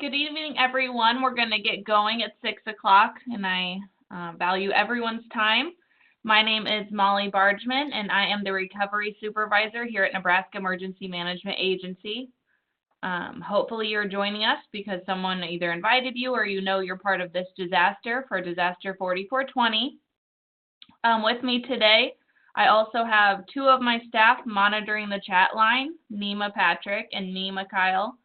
Good evening, everyone. We're going to get going at 6 o'clock, and I value everyone's time. My name is Molly Bargeman, and I am the Recovery Supervisor here at Nebraska Emergency Management Agency. Hopefully you're joining us because someone either invited you or you know you're part of this disaster for Disaster 4420. With me today, I also have two of my staff monitoring the chat line, NEMA Patrick and NEMA Kyle.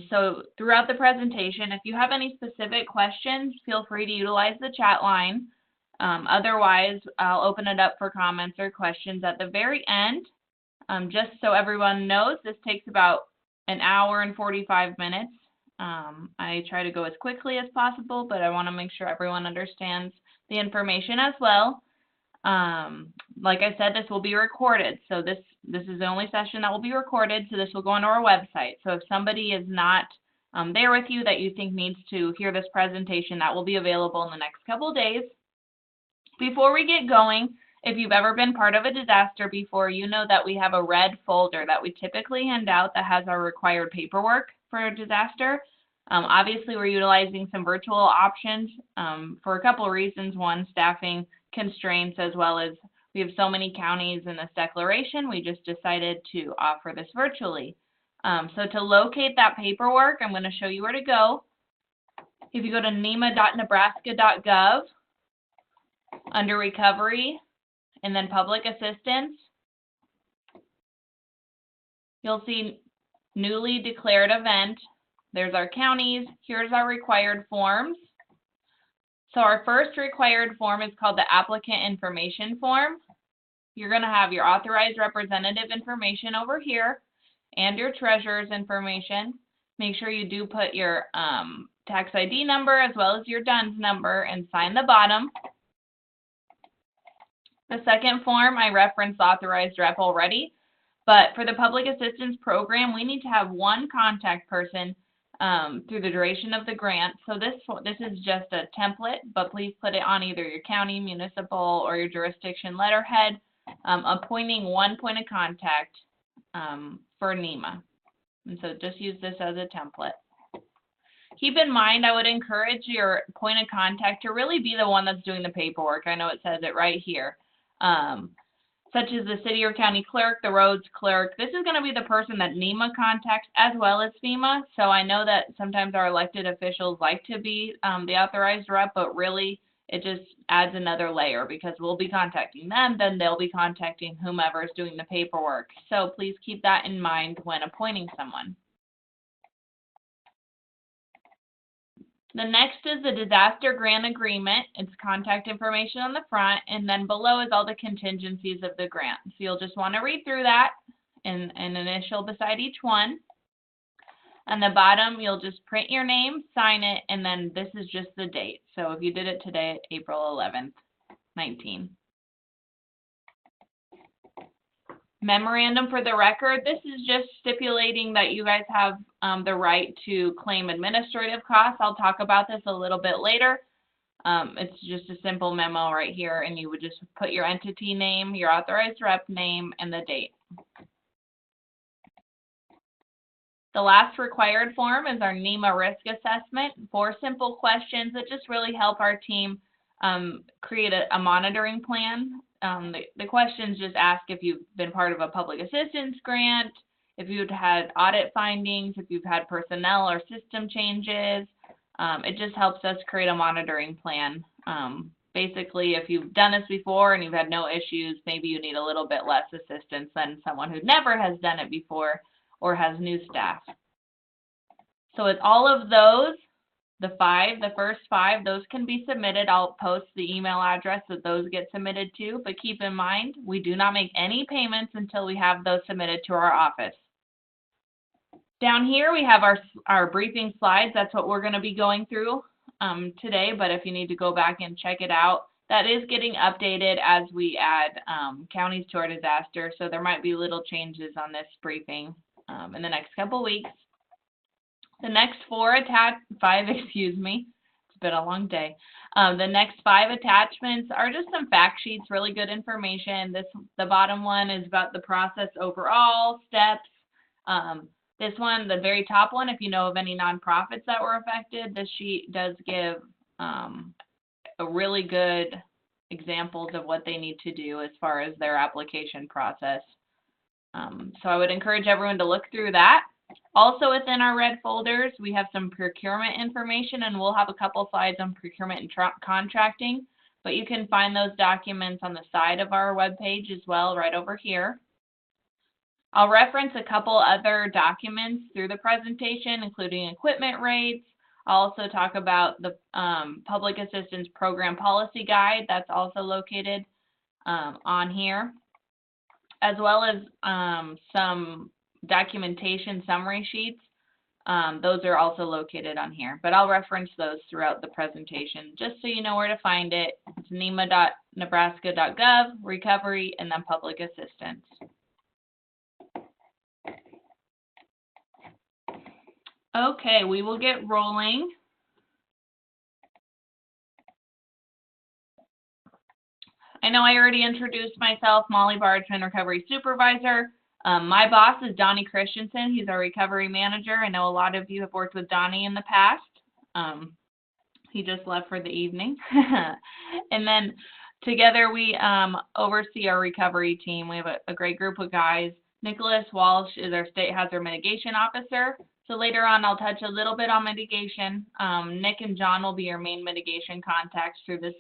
So throughout the presentation, if you have any specific questions, feel free to utilize the chat line. Otherwise, I'll open it up for comments or questions at the very end. Just so everyone knows, this takes about an hour and 45 minutes. I try to go as quickly as possible, but I want to make sure everyone understands the information as well. Like I said, this will be recorded. So this is the only session that will be recorded. So this will go on our website. So if somebody is not there with you that you think needs to hear this presentation, that will be available in the next couple of days. Before we get going, if you've ever been part of a disaster before, you know that we have a red folder that we typically hand out that has our required paperwork for a disaster. Obviously, we're utilizing some virtual options for a couple of reasons. One, staffing constraints, as well as we have so many counties in this declaration, we just decided to offer this virtually. So to locate that paperwork, I'm going to show you where to go. If you go to nema.nebraska.gov, under Recovery, and then Public Assistance, you'll see Newly Declared Event. There's our counties. Here's our required forms. So our first required form is called the Applicant Information Form. You're going to have your authorized representative information over here and your treasurer's information. Make sure you do put your tax ID number as well as your DUNS number and sign the bottom. The second form, I referenced authorized rep already, but for the public assistance program, we need to have one contact person through the duration of the grant. So this is just a template, but please put it on either your county, municipal, or your jurisdiction letterhead, appointing one point of contact for NEMA. And so just use this as a template. Keep in mind, I would encourage your point of contact to really be the one that's doing the paperwork. I know it says it right here. Such as the city or county clerk, the roads clerk. This is going to be the person that NEMA contacts as well as FEMA. So I know that sometimes our elected officials like to be the authorized rep, but really it just adds another layer because we'll be contacting them, then they'll be contacting whomever is doing the paperwork. So please keep that in mind when appointing someone. The next is the Disaster Grant Agreement. It's contact information on the front, and then below is all the contingencies of the grant. So you'll just want to read through that and initial beside each one. On the bottom, you'll just print your name, sign it, and then this is just the date. So if you did it today, April 11th, 19. Memorandum for the record. This is just stipulating that you guys have the right to claim administrative costs. I'll talk about this a little bit later. It's just a simple memo right here, and you would just put your entity name, your authorized rep name, and the date. The last required form is our NEMA risk assessment. 4 simple questions that just really help our team create a monitoring plan. The questions just ask if you've been part of a public assistance grant, if you've had audit findings, if you've had personnel or system changes. It just helps us create a monitoring plan. Basically, if you've done this before and you've had no issues, maybe you need a little bit less assistance than someone who never has done it before or has new staff. So with all of those, the first 5, those can be submitted. I'll post the email address that those get submitted to, but keep in mind, we do not make any payments until we have those submitted to our office. Down here, we have our briefing slides. That's what we're going to be going through today, but if you need to go back and check it out, that is getting updated as we add counties to our disaster, so there might be little changes on this briefing in the next couple weeks. The next 5, excuse me, it's been a long day. The next 5 attachments are just some fact sheets, really good information. The bottom one is about the process overall, steps, This one, the very top one, if you know of any nonprofits that were affected, this sheet does give a really good examples of what they need to do as far as their application process. So I would encourage everyone to look through that. Also within our red folders, we have some procurement information, and we'll have a couple slides on procurement and contracting, but you can find those documents on the side of our webpage as well, right over here. I'll reference a couple other documents through the presentation, including equipment rates. I'll also talk about the Public Assistance Program Policy Guide that's also located on here, as well as some documentation summary sheets. Those are also located on here, but I'll reference those throughout the presentation just so you know where to find it. It's NEMA.nebraska.gov, recovery, and then public assistance. Okay, we will get rolling. I know I already introduced myself, Molly Bargeman, Recovery Supervisor. My boss is Donnie Christensen. He's our Recovery Manager. I know a lot of you have worked with Donnie in the past. He just left for the evening. And then together we oversee our recovery team. We have a great group of guys. Nicholas Walsh is our State Hazard Mitigation Officer. So later on, I'll touch a little bit on mitigation. Nick and John will be your main mitigation contacts through this,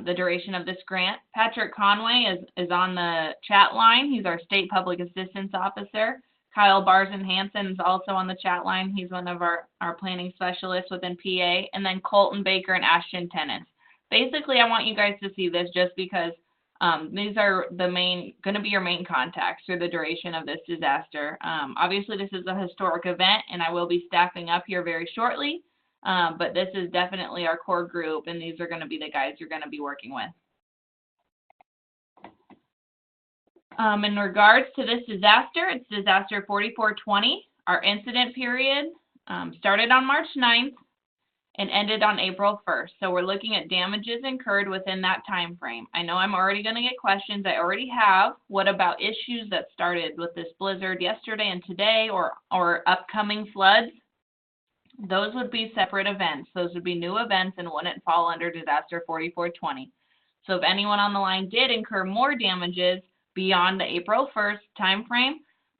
the duration of this grant. Patrick Conway is on the chat line. He's our State Public Assistance Officer. Kyle Barzen Hansen is also on the chat line. He's one of our planning specialists within PA. And then Colton Baker and Ashton Tennant. Basically, I want you guys to see this just because these are going to be your main contacts through the duration of this disaster. Obviously, this is a historic event, and I will be staffing up here very shortly, but this is definitely our core group, and these are going to be the guys you're going to be working with. In regards to this disaster, it's disaster 4420. Our incident period started on March 9th and ended on April 1st. So we're looking at damages incurred within that time frame. I know I'm already going to get questions. I already have. What about issues that started with this blizzard yesterday and today, or upcoming floods? Those would be separate events. Those would be new events and wouldn't fall under disaster 4420. So if anyone on the line did incur more damages beyond the April 1st time frame,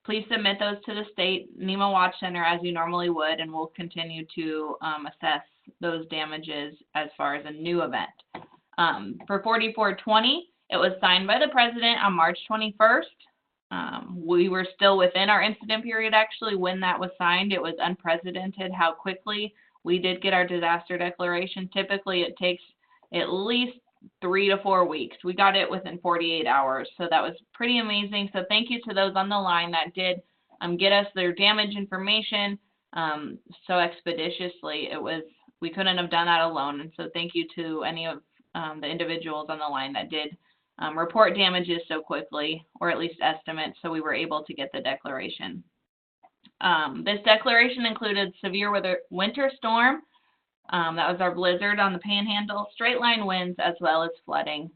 please submit those to the State NEMA Watch Center as you normally would, and we'll continue to assess those damages as far as a new event. For 4420, it was signed by the President on March 21st. We were still within our incident period, actually, when that was signed. It was unprecedented how quickly we did get our disaster declaration. Typically, it takes at least 3 to 4 weeks. We got it within 48 hours, so that was pretty amazing. So thank you to those on the line that did get us their damage information so expeditiously. We couldn't have done that alone, and so thank you to any of the individuals on the line that did report damages so quickly, or at least estimates, so we were able to get the declaration. This declaration included severe winter storm. That was our blizzard on the Panhandle, straight line winds, as well as flooding.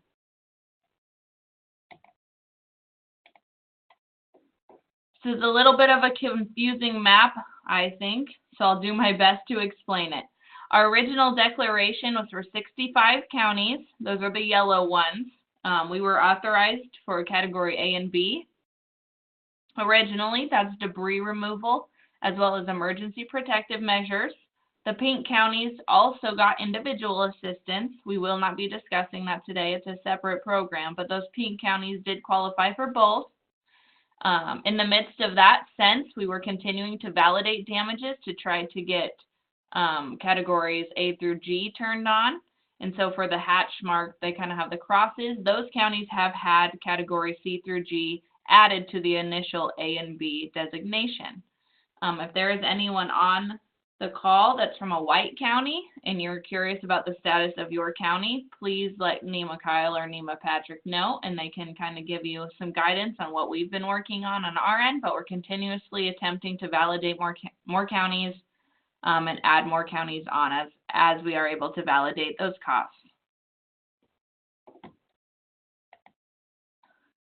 This is a little bit of a confusing map, I think, so I'll do my best to explain it. Our original declaration was for 65 counties. Those are the yellow ones. We were authorized for category A and B. Originally, that's debris removal, as well as emergency protective measures. The pink counties also got individual assistance. We will not be discussing that today. It's a separate program, but those pink counties did qualify for both. In the midst of that sense, we were continuing to validate damages to try to get categories A through G turned on. And so for the hatch mark, they kind of have the crosses. Those counties have had category C through G added to the initial A and B designation. If there is anyone on the call that's from a white county and you're curious about the status of your county, please let NEMA Kyle or NEMA Patrick know, and they can kind of give you some guidance on what we've been working on our end, but we're continuously attempting to validate more counties and add more counties on as we are able to validate those costs.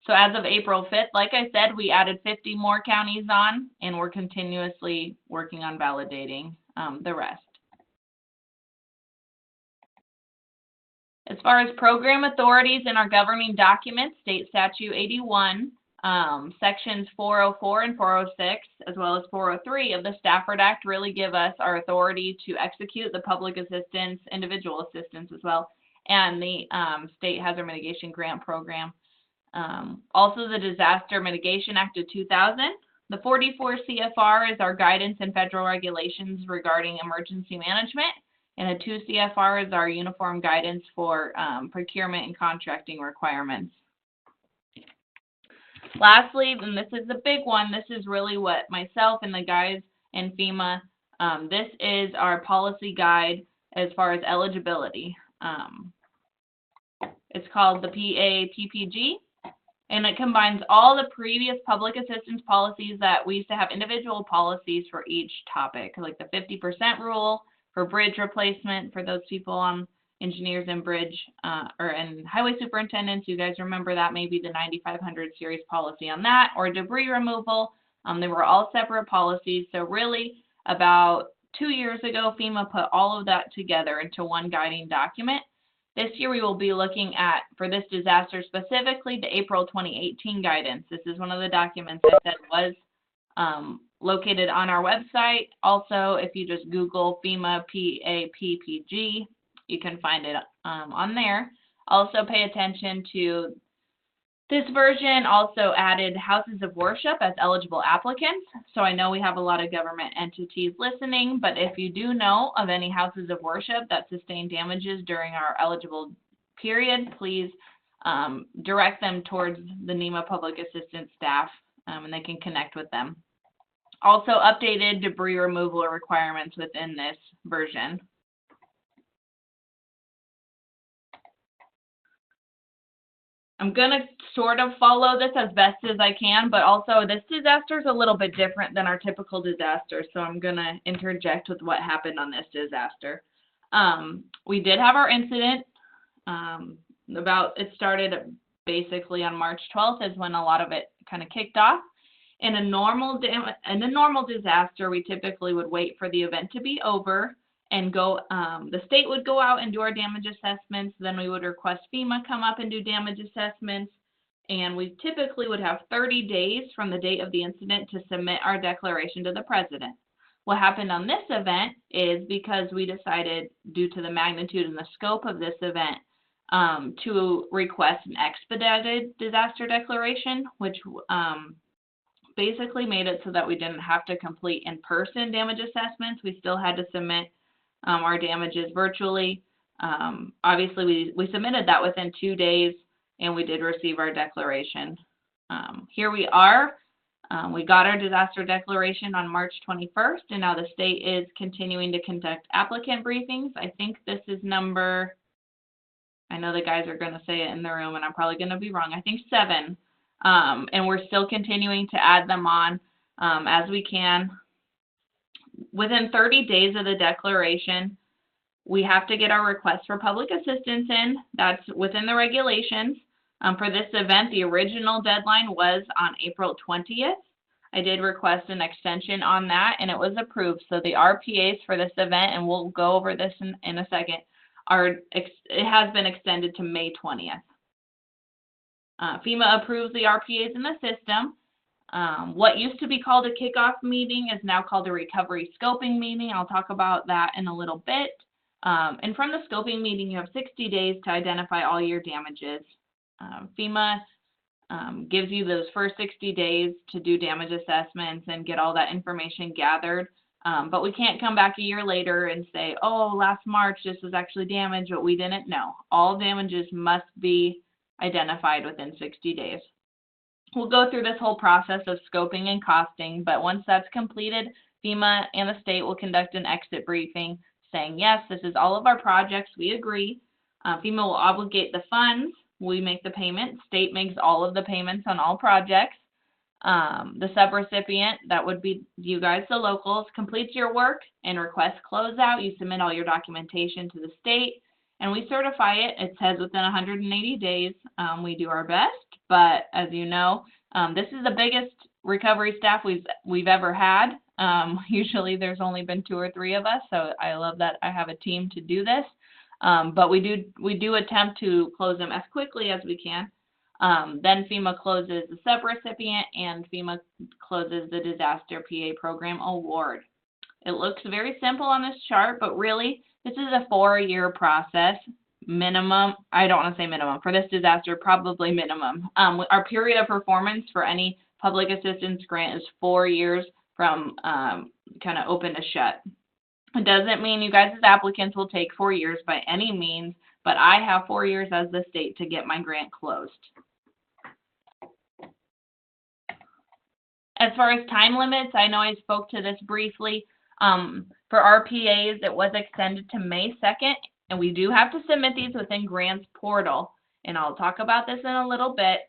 So as of April 5th, like I said, we added 50 more counties on, and we're continuously working on validating the rest. As far as program authorities in our governing documents, State Statute 81, Sections 404 and 406, as well as 403 of the Stafford Act really give us our authority to execute the public assistance, individual assistance as well, and the State Hazard Mitigation Grant Program. Also the Disaster Mitigation Act of 2000. The 44 CFR is our guidance and federal regulations regarding emergency management, and a 2 CFR is our uniform guidance for procurement and contracting requirements. Lastly, and this is the big one, this is really what myself and the guys in FEMA, this is our policy guide as far as eligibility. It's called the PAPPG, and it combines all the previous public assistance policies that we used to have individual policies for each topic, like the 50% rule for bridge replacement for those people on engineers and bridge and highway superintendents. You guys remember that, maybe the 9500 series policy on that, or debris removal. They were all separate policies. So really about 2 years ago, FEMA put all of that together into one guiding document. This year we will be looking at, for this disaster specifically, the April 2018 guidance. This is one of the documents I said was located on our website. Also, if you just Google FEMA PAPPG, you can find it on there. Also pay attention to this version also added houses of worship as eligible applicants. So I know we have a lot of government entities listening, but if you do know of any houses of worship that sustained damages during our eligible period, please direct them towards the NEMA public assistance staff, and they can connect with them. Also updated debris removal requirements within this version. I'm going to sort of follow this as best as I can, but also this disaster is a little bit different than our typical disaster, so I'm going to interject with what happened on this disaster. We did have our incident. It started basically on March 12th is when a lot of it kind of kicked off. In a normal disaster, we typically would wait for the event to be over and go, the state would go out and do our damage assessments. Then we would request FEMA come up and do damage assessments. And we typically would have 30 days from the date of the incident to submit our declaration to the president. What happened on this event is because we decided, due to the magnitude and the scope of this event, to request an expedited disaster declaration, which basically made it so that we didn't have to complete in-person damage assessments. We still had to submit our damages virtually. Obviously, we submitted that within 2 days, and we did receive our declaration. Here we are. We got our disaster declaration on March 21st, and now the state is continuing to conduct applicant briefings. I think this is number, I know the guys are going to say it in the room, and I'm probably going to be wrong, I think 7. And we're still continuing to add them on as we can. Within 30 days of the declaration, we have to get our request for public assistance in. That's within the regulations. For this event, the original deadline was on April 20th. I did request an extension on that, and it was approved. So the RPAs for this event, and we'll go over this in a second, it has been extended to May 20th. FEMA approves the RPAs in the system. What used to be called a kickoff meeting is now called a recovery scoping meeting. I'll talk about that in a little bit. And from the scoping meeting, you have 60 days to identify all your damages. FEMA gives you those first 60 days to do damage assessments and get all that information gathered. But we can't come back a year later and say, oh, last March this was actually damaged, but we didn't know. All damages must be identified within 60 days. We'll go through this whole process of scoping and costing, but once that's completed, FEMA and the state will conduct an exit briefing saying, yes, this is all of our projects, we agree. FEMA will obligate the funds, we make the payment, state makes all of the payments on all projects. The subrecipient, that would be you guys, the locals, completes your work and requests closeout. You submit all your documentation to the state, and we certify it. It says within 180 days. We do our best, but as you know, this is the biggest recovery staff we've ever had. Usually there's only been 2 or 3 of us, so I love that I have a team to do this. But we do attempt to close them as quickly as we can. Then FEMA closes the subrecipient and FEMA closes the Disaster PA Program Award. It looks very simple on this chart, but really this is a 4-year process. Minimum, I don't want to say minimum, for this disaster, probably minimum. Our period of performance for any public assistance grant is 4 years from kind of open to shut. It doesn't mean you guys as applicants will take 4 years by any means, but I have 4 years as the state to get my grant closed. As far as time limits, I know I spoke to this briefly. For RPAs, it was extended to May 2nd, and we do have to submit these within grants portal, and I'll talk about this in a little bit.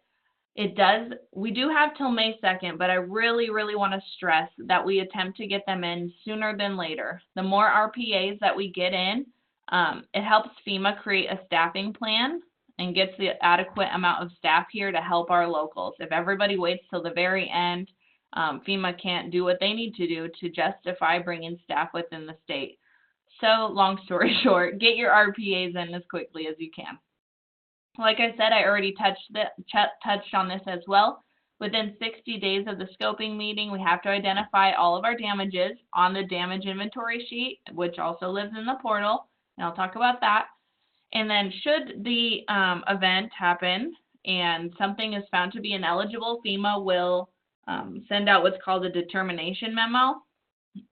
We do have till May 2nd, but I really want to stress that we attempt to get them in sooner than later. The more RPAs that we get in, it helps FEMA create a staffing plan and gets the adequate amount of staff here to help our locals. If everybody waits till the very end, FEMA can't do what they need to do to justify bringing staff within the state. So long story short, get your RPAs in as quickly as you can. Like I said, I already touched on this as well. Within 60 days of the scoping meeting, we have to identify all of our damages on the damage inventory sheet, which also lives in the portal, and I'll talk about that. And then should the event happen and something is found to be ineligible, FEMA will send out what's called a determination memo.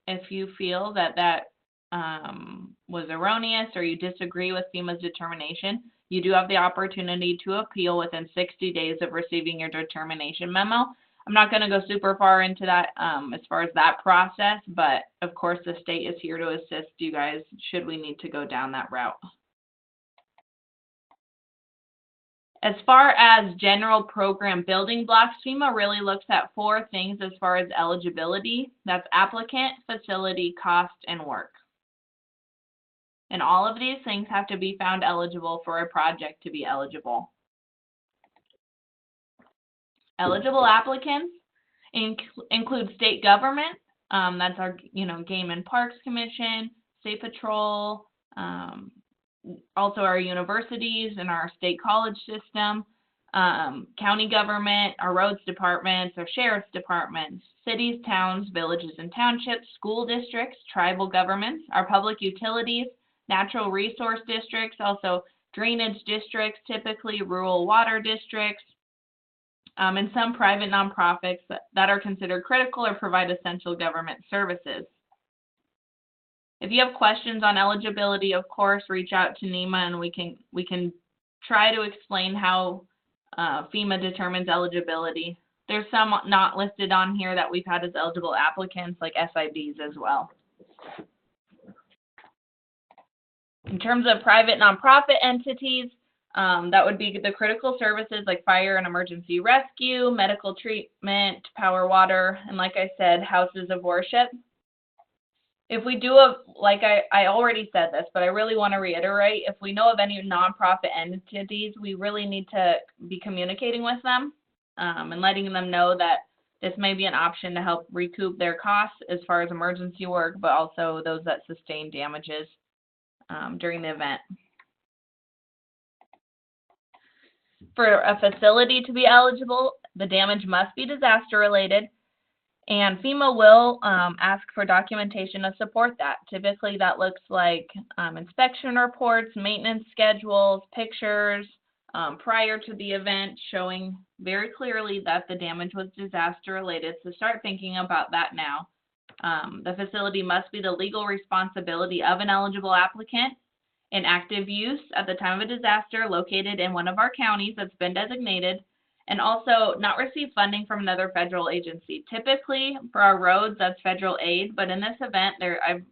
If you feel that was erroneous or you disagree with FEMA's determination, you do have the opportunity to appeal within 60 days of receiving your determination memo. I'm not going to go super far into that as far as that process, but of course the state is here to assist you guys should we need to go down that route. As far as general program building blocks, FEMA really looks at 4 things as far as eligibility. That's applicant, facility, cost, and work. And all of these things have to be found eligible for a project to be eligible. Eligible applicants include state government, that's our Game and Parks Commission, State Patrol, also our universities and our state college system, county government, our roads departments, our sheriff's departments, cities, towns, villages, and townships, school districts, tribal governments, our public utilities, natural resource districts, also drainage districts, typically rural water districts, and some private nonprofits that are considered critical or provide essential government services. If you have questions on eligibility, of course, reach out to NEMA and we can try to explain how FEMA determines eligibility. There's some not listed on here that we've had as eligible applicants, like SIBs as well. In terms of private nonprofit entities, that would be the critical services like fire and emergency rescue, medical treatment, power, water, and like I said, houses of worship. If we do like I already said this, but I really want to reiterate, if we know of any nonprofit entities, we really need to be communicating with them and letting them know that this may be an option to help recoup their costs as far as emergency work, but also those that sustain damages during the event. For a facility to be eligible, the damage must be disaster related, and FEMA will ask for documentation to support that. Typically that looks like inspection reports, maintenance schedules, pictures prior to the event showing very clearly that the damage was disaster related, so start thinking about that now. The facility must be the legal responsibility of an eligible applicant in active use at the time of a disaster, located in one of our counties that's been designated, and also not receive funding from another federal agency. Typically for our roads, that's federal aid, but in this event, I've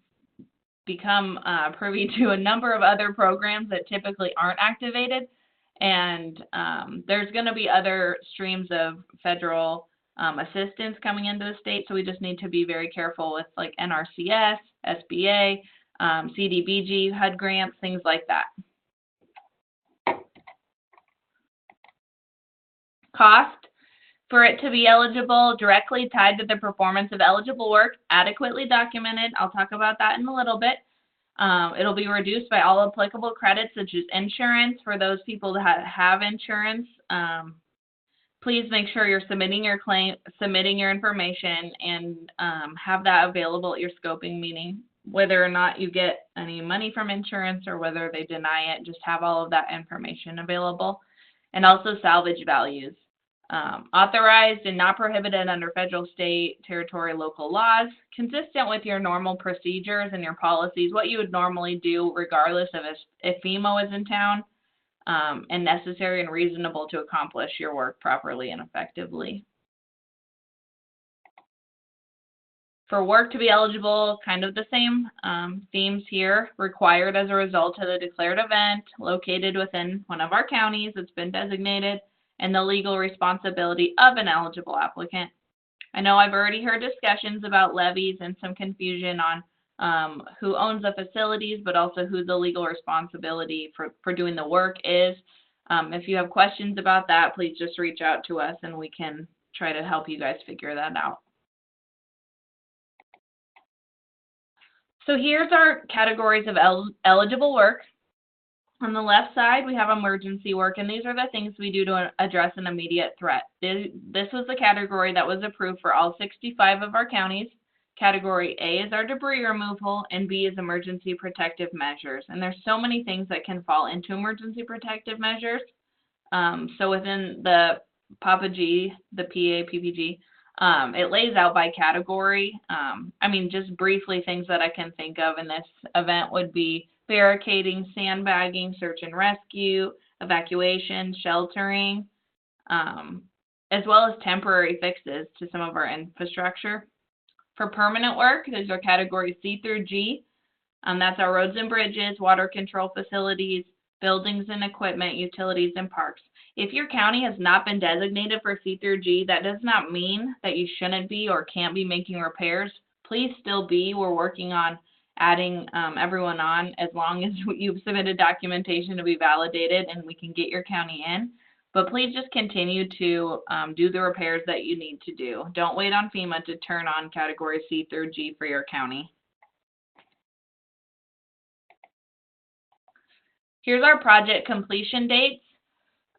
become privy to a number of other programs that typically aren't activated, and there's going to be other streams of federal assistance coming into the state, so we just need to be very careful with like NRCS, SBA, CDBG, HUD grants, things like that. Cost for it to be eligible, directly tied to the performance of eligible work, adequately documented. I'll talk about that in a little bit. It'll be reduced by all applicable credits, such as insurance for those people that have insurance. Please make sure you're submitting your claim, submitting your information, and have that available at your scoping meeting. Whether or not you get any money from insurance or whether they deny it, just have all of that information available. And also salvage values. Authorized and not prohibited under federal, state, territory, local laws, consistent with your normal procedures and your policies, what you would normally do regardless of if FEMA was in town, and necessary and reasonable to accomplish your work properly and effectively. For work to be eligible, kind of the same themes here. Required as a result of the declared event, located within one of our counties that's been designated, and the legal responsibility of an eligible applicant. I know I've already heard discussions about levies and some confusion on who owns the facilities, but also who the legal responsibility for doing the work is. If you have questions about that, please just reach out to us and we can try to help you guys figure that out. So here's our categories of eligible work. On the left side, we have emergency work, and these are the things we do to address an immediate threat. This was the category that was approved for all 65 of our counties. Category A is our debris removal, and B is emergency protective measures. And there's so many things that can fall into emergency protective measures. So within the PAPG, the PAPPG, it lays out by category. I mean, just briefly, things that I can think of in this event would be barricading, sandbagging, search and rescue, evacuation, sheltering, as well as temporary fixes to some of our infrastructure. For permanent work, these are categories C through G. That's our roads and bridges, water control facilities, buildings and equipment, utilities, and parks. If your county has not been designated for C through G, that does not mean that you shouldn't be or can't be making repairs. Please still be. We're working on adding everyone on as long as you've submitted documentation to be validated and we can get your county in. But please just continue to do the repairs that you need to do. Don't wait on FEMA to turn on category C through G for your county. Here's our project completion dates.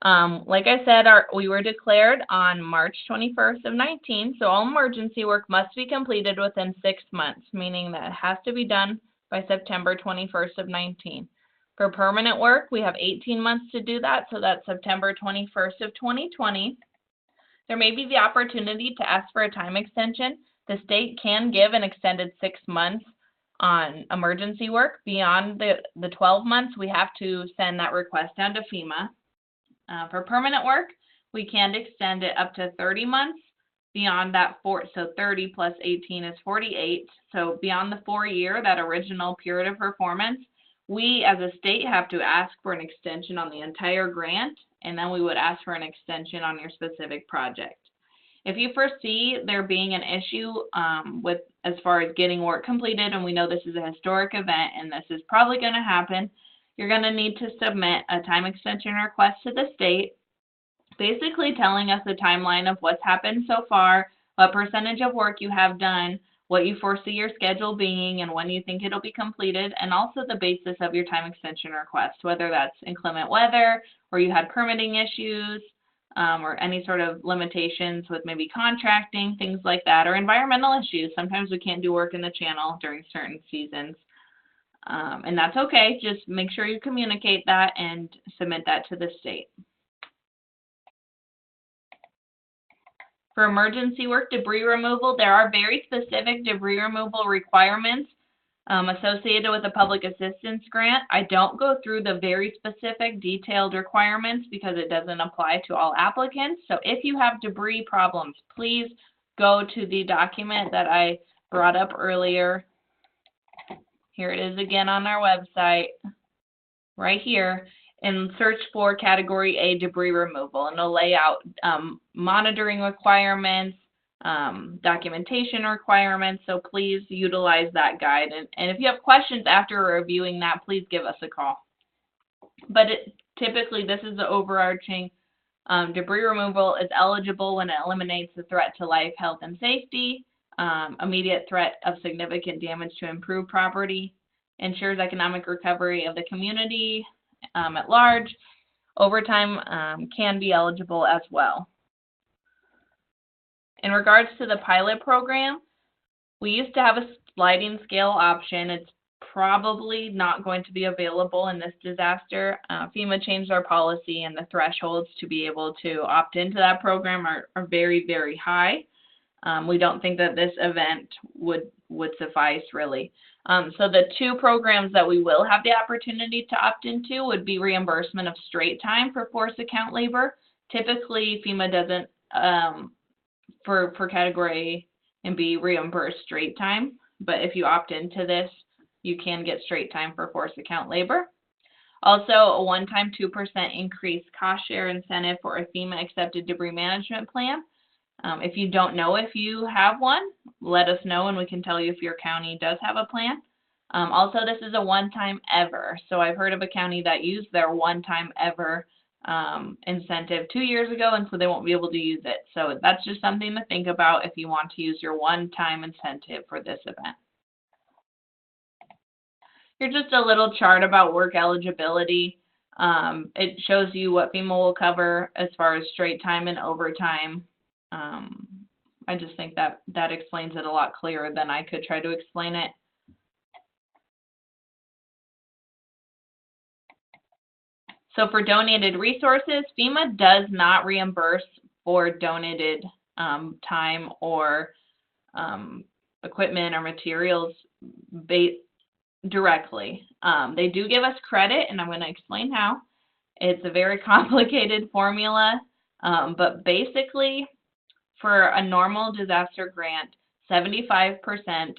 Like I said, we were declared on March 21st of 19, so all emergency work must be completed within 6 months, meaning that it has to be done by September 21st of 19. For permanent work, we have 18 months to do that, so that's September 21st of 2020. There may be the opportunity to ask for a time extension. The state can give an extended 6 months on emergency work. Beyond the 12 months, we have to send that request down to FEMA. For permanent work, we can extend it up to 30 months. Beyond that, so 30 plus 18 is 48. So beyond the 4-year, that original period of performance, we as a state have to ask for an extension on the entire grant, and then we would ask for an extension on your specific project. If you foresee there being an issue with as far as getting work completed, and we know this is a historic event and this is probably going to happen, you're going to need to submit a time extension request to the state, basically telling us the timeline of what's happened so far, what percentage of work you have done, what you foresee your schedule being, and when you think it'll be completed, and also the basis of your time extension request, whether that's inclement weather, or you had permitting issues, or any sort of limitations with maybe contracting, things like that, or environmental issues. Sometimes we can't do work in the channel during certain seasons. And that's okay. Just make sure you communicate that and submit that to the state. For emergency work debris removal, there are very specific debris removal requirements associated with a public assistance grant. I don't go through the very specific detailed requirements because it doesn't apply to all applicants. So if you have debris problems, please go to the document that I brought up earlier. Here it is again on our website, right here, and search for category A debris removal, and it'll lay out monitoring requirements, documentation requirements, so please utilize that guide. And if you have questions after reviewing that, please give us a call. But typically, this is the overarching Debris removal is eligible when it eliminates the threat to life, health, and safety, immediate threat of significant damage to improved property, ensures economic recovery of the community at large. Overtime can be eligible as well. In regards to the pilot program, we used to have a sliding scale option. It's probably not going to be available in this disaster. FEMA changed our policy, and the thresholds to be able to opt into that program are very, very high. We don't think that this event would suffice, really. So the two programs that we will have the opportunity to opt into would be reimbursement of straight time for force account labor. Typically, FEMA doesn't, for category A and B, reimburse straight time, but if you opt into this, you can get straight time for force account labor. Also, a one-time 2% increased cost share incentive for a FEMA accepted debris management plan. If you don't know if you have one, let us know and we can tell you if your county does have a plan. Also, this is a one-time ever. So I've heard of a county that used their one-time ever incentive 2 years ago, and so they won't be able to use it. So that's just something to think about if you want to use your one-time incentive for this event. Here's just a little chart about work eligibility. It shows you what FEMA will cover as far as straight time and overtime. I just think that explains it a lot clearer than I could try to explain it. So for donated resources, FEMA does not reimburse for donated time or equipment or materials directly. They do give us credit, and I'm going to explain how. It's a very complicated formula, but basically, for a normal disaster grant, 75%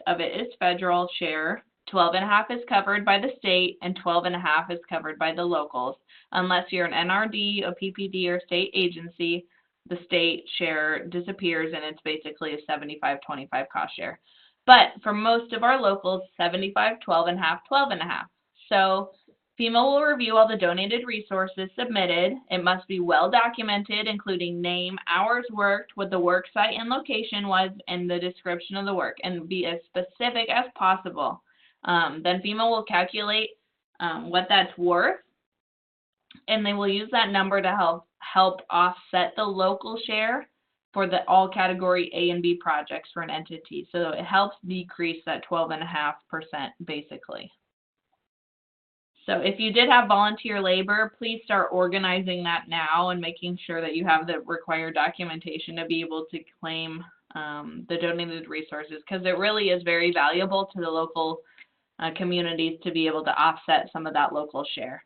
of it is federal share, 12.5% is covered by the state, and 12.5% is covered by the locals. Unless you're an NRD, a PPD, or state agency, the state share disappears, and it's basically a 75-25 cost share. But for most of our locals, 75, 12.5, 12.5. So FEMA will review all the donated resources submitted. It must be well documented, including name, hours worked, what the work site and location was, and the description of the work, and be as specific as possible. Then FEMA will calculate what that's worth, and they will use that number to help offset the local share for the all category A and B projects for an entity. So it helps decrease that 12.5% basically. So if you did have volunteer labor, please start organizing that now and making sure that you have the required documentation to be able to claim the donated resources, because it really is very valuable to the local communities to be able to offset some of that local share.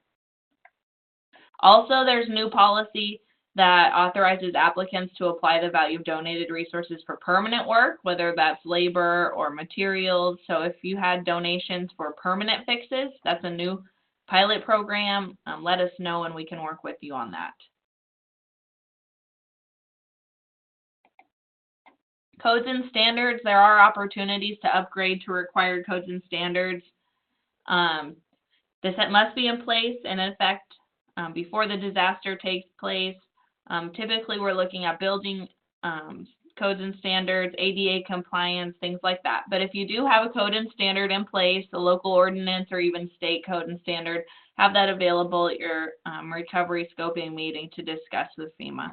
Also, there's new policy that authorizes applicants to apply the value of donated resources for permanent work, whether that's labor or materials. So if you had donations for permanent fixes, that's a new pilot program. Let us know and we can work with you on that. Codes and standards, there are opportunities to upgrade to required codes and standards. This must be in place and in effect before the disaster takes place. Typically, we're looking at building codes and standards, ADA compliance, things like that. But if you do have a code and standard in place, a local ordinance or even state code and standard, have that available at your recovery scoping meeting to discuss with FEMA.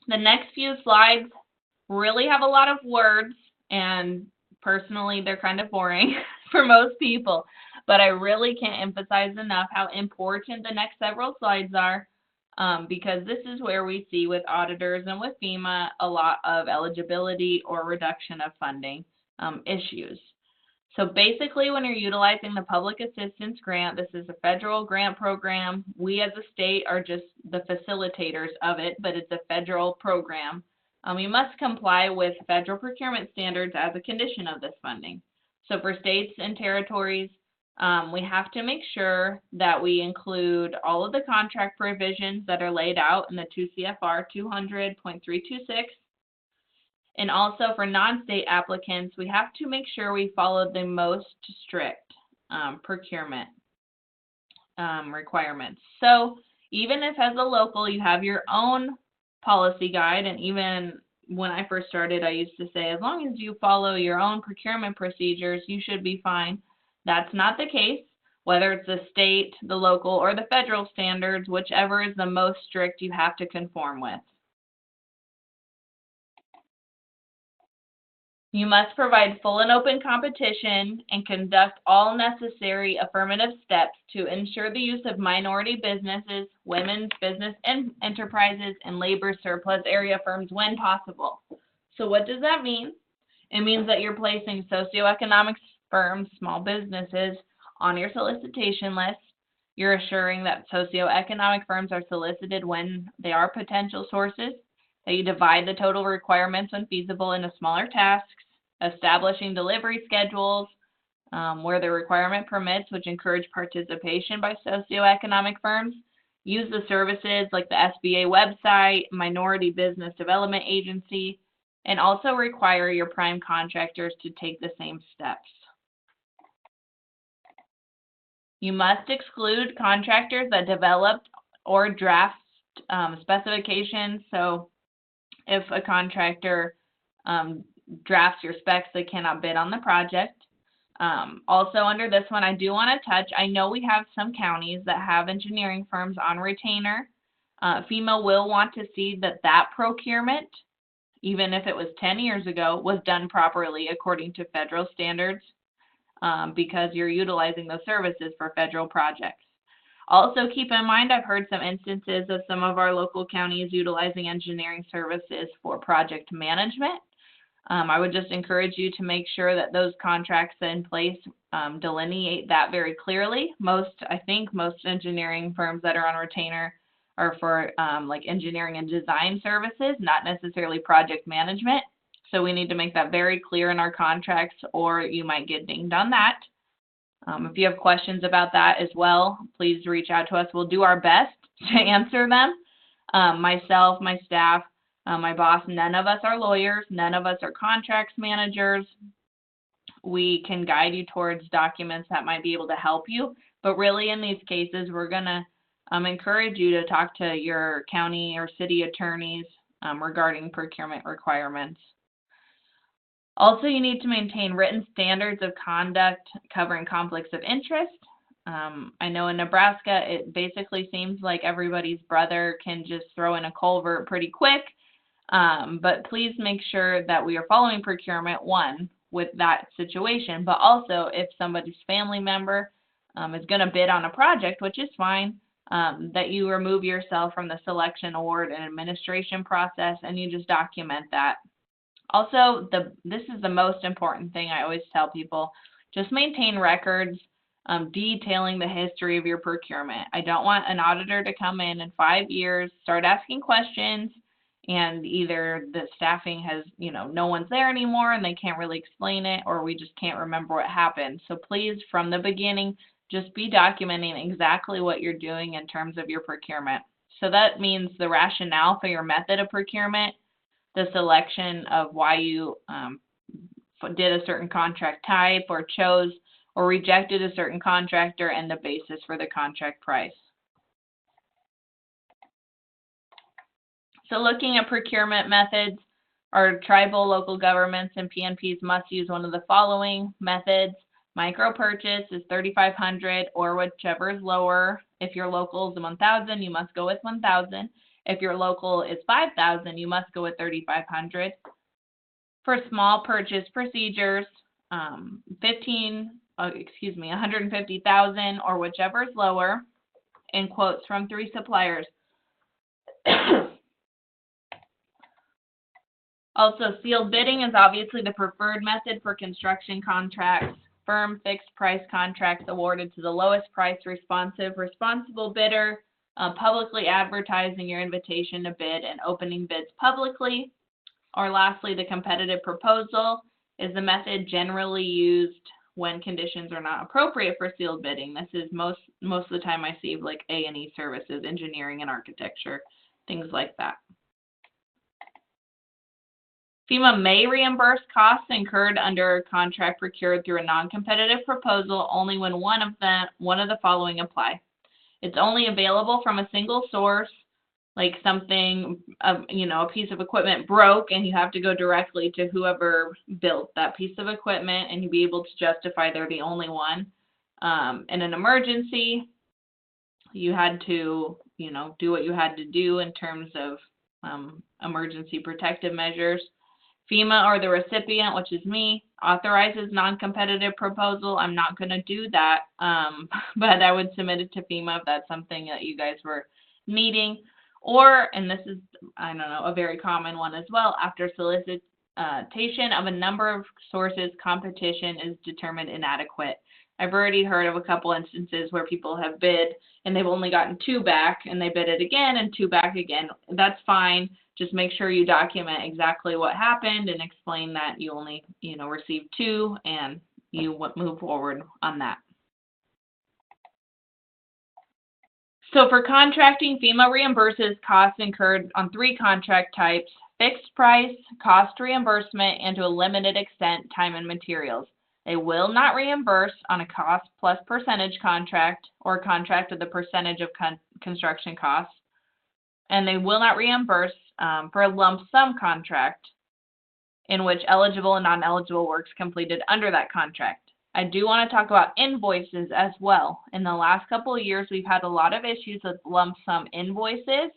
The next few slides really have a lot of words, and personally, they're kind of boring for most people. But I really can't emphasize enough how important the next several slides are, because this is where we see with auditors and with FEMA a lot of eligibility or reduction of funding issues. So basically, when you're utilizing the public assistance grant, this is a federal grant program. We as a state are just the facilitators of it, but it's a federal program. You must comply with federal procurement standards as a condition of this funding. So for states and territories, we have to make sure that we include all of the contract provisions that are laid out in the 2 CFR 200.326. And also for non-state applicants, we have to make sure we follow the most strict. procurement requirements. So even if as a local you have your own policy guide, and even when I first started, I used to say, as long as you follow your own procurement procedures, you should be fine. That's not the case. Whether it's the state, the local, or the federal standards, whichever is the most strict, you have to conform with. You must provide full and open competition and conduct all necessary affirmative steps to ensure the use of minority businesses, women's business enterprises, and labor surplus area firms when possible. So what does that mean? It means that you're placing socioeconomic firms, small businesses, on your solicitation list. You're assuring that socioeconomic firms are solicited when they are potential sources, that you divide the total requirements when feasible into smaller tasks, establishing delivery schedules where the requirement permits, which encourage participation by socioeconomic firms, use the services like the SBA website, Minority Business Development Agency, and also require your prime contractors to take the same steps. You must exclude contractors that developed or draft specifications. So if a contractor drafts your specs, they cannot bid on the project. Also under this one, I do want to touch, I know we have some counties that have engineering firms on retainer. FEMA will want to see that procurement, even if it was 10 years ago, was done properly according to federal standards, because you're utilizing those services for federal projects. Also keep in mind, I've heard some instances of some of our local counties utilizing engineering services for project management. I would just encourage you to make sure that those contracts in place delineate that very clearly. I think most engineering firms that are on retainer are for like engineering and design services, not necessarily project management. So we need to make that very clear in our contracts, or you might get dinged on that. If you have questions about that as well, please reach out to us. We'll do our best to answer them. Myself, my staff, my boss, none of us are lawyers. None of us are contracts managers. We can guide you towards documents that might be able to help you. But really in these cases, we're going to encourage you to talk to your county or city attorneys regarding procurement requirements. Also, you need to maintain written standards of conduct covering conflicts of interest. I know in Nebraska, it basically seems like everybody's brother can just throw in a culvert pretty quick. But please make sure that we are following procurement, one, with that situation, but also if somebody's family member is going to bid on a project, which is fine, that you remove yourself from the selection, award, and administration process, and you just document that. Also, this is the most important thing I always tell people, just maintain records detailing the history of your procurement. I don't want an auditor to come in 5 years, start asking questions, and either the staffing has, no one's there anymore and they can't really explain it, or we just can't remember what happened. So please, from the beginning, just be documenting exactly what you're doing in terms of your procurement. So that means the rationale for your method of procurement, the selection of why you did a certain contract type or chose or rejected a certain contractor, and the basis for the contract price. So looking at procurement methods, our tribal, local governments, and PNPs must use one of the following methods. Micro purchase is $3,500 or whichever is lower. If your local is $1,000, you must go with $1,000. If your local is $5,000, you must go with $3,500. For small purchase procedures, $150,000 or whichever is lower, in quotes from 3 suppliers. Also, sealed bidding is obviously the preferred method for construction contracts. Firm fixed price contracts awarded to the lowest price responsible bidder, publicly advertising your invitation to bid and opening bids publicly. Or lastly, the competitive proposal is the method generally used when conditions are not appropriate for sealed bidding. This is most of the time I see like A&E services, engineering and architecture, things like that. FEMA may reimburse costs incurred under a contract procured through a non-competitive proposal only when one of the following apply. It's only available from a single source, like something, a piece of equipment broke and you have to go directly to whoever built that piece of equipment and you be able to justify they're the only one. In an emergency, you had to, do what you had to do in terms of emergency protective measures. FEMA or the recipient, which is me, authorizes non-competitive proposal. I'm not going to do that, but I would submit it to FEMA if that's something that you guys were needing. Or, and this is, a very common one as well, after solicitation of a number of sources, competition is determined inadequate. I've already heard of a couple instances where people have bid and they've only gotten 2 back and they bid it again and 2 back again. That's fine. Just make sure you document exactly what happened and explain that you only, received 2 and you move forward on that. So for contracting, FEMA reimburses costs incurred on 3 contract types: fixed price, cost reimbursement, and to a limited extent, time and materials. They will not reimburse on a cost plus percentage contract or a contract with a percentage of construction costs. And they will not reimburse for a lump sum contract in which eligible and non-eligible works completed under that contract. I do want to talk about invoices as well. In the last couple of years, we've had a lot of issues with lump sum invoices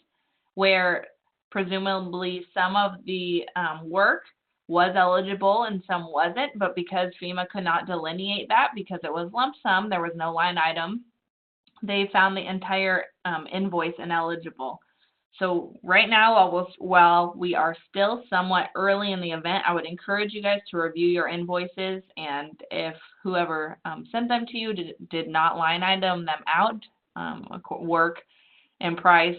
where presumably some of the work was eligible and some wasn't, but because FEMA could not delineate that because it was lump sum, there was no line item, they found the entire invoice ineligible. So right now, while we are still somewhat early in the event, I would encourage you guys to review your invoices, and if whoever sent them to you did not line item them out, work and price,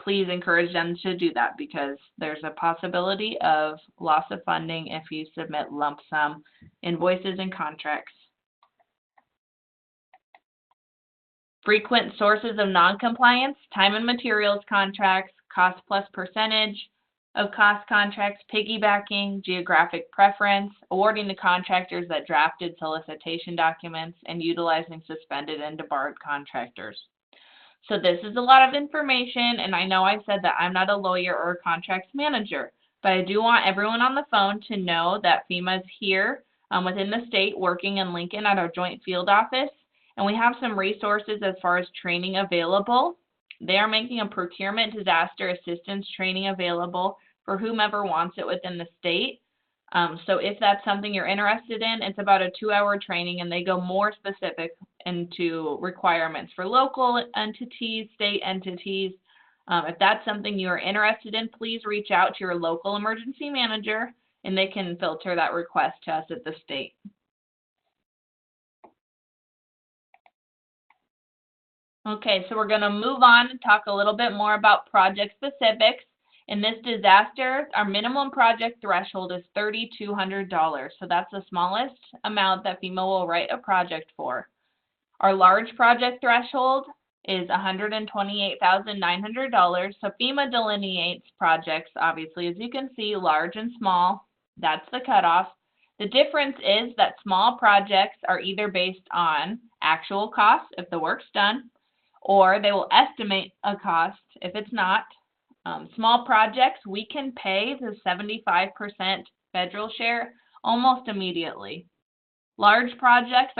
please encourage them to do that because there's a possibility of loss of funding if you submit lump sum invoices and contracts. Frequent sources of noncompliance: time and materials contracts, cost plus percentage of cost contracts, piggybacking, geographic preference, awarding to contractors that drafted solicitation documents, and utilizing suspended and debarred contractors. So this is a lot of information, and I know I said that I'm not a lawyer or a contracts manager, but I do want everyone on the phone to know that FEMA is here within the state working in Lincoln at our joint field office. And we have some resources as far as training available. They are making a procurement disaster assistance training available for whomever wants it within the state. So if that's something you're interested in, it's about a 2-hour training, and they go more specific into requirements for local entities, state entities. If that's something you're interested in, please reach out to your local emergency manager, and they can filter that request to us at the state. Okay, so we're going to move on and talk a little bit more about project specifics. In this disaster, our minimum project threshold is $3,200. So that's the smallest amount that FEMA will write a project for. Our large project threshold is $128,900. So FEMA delineates projects, obviously, as you can see, large and small. That's the cutoff. The difference is that small projects are either based on actual costs if the work's done, or they will estimate a cost if it's not. Small projects, we can pay the 75% federal share almost immediately. Large projects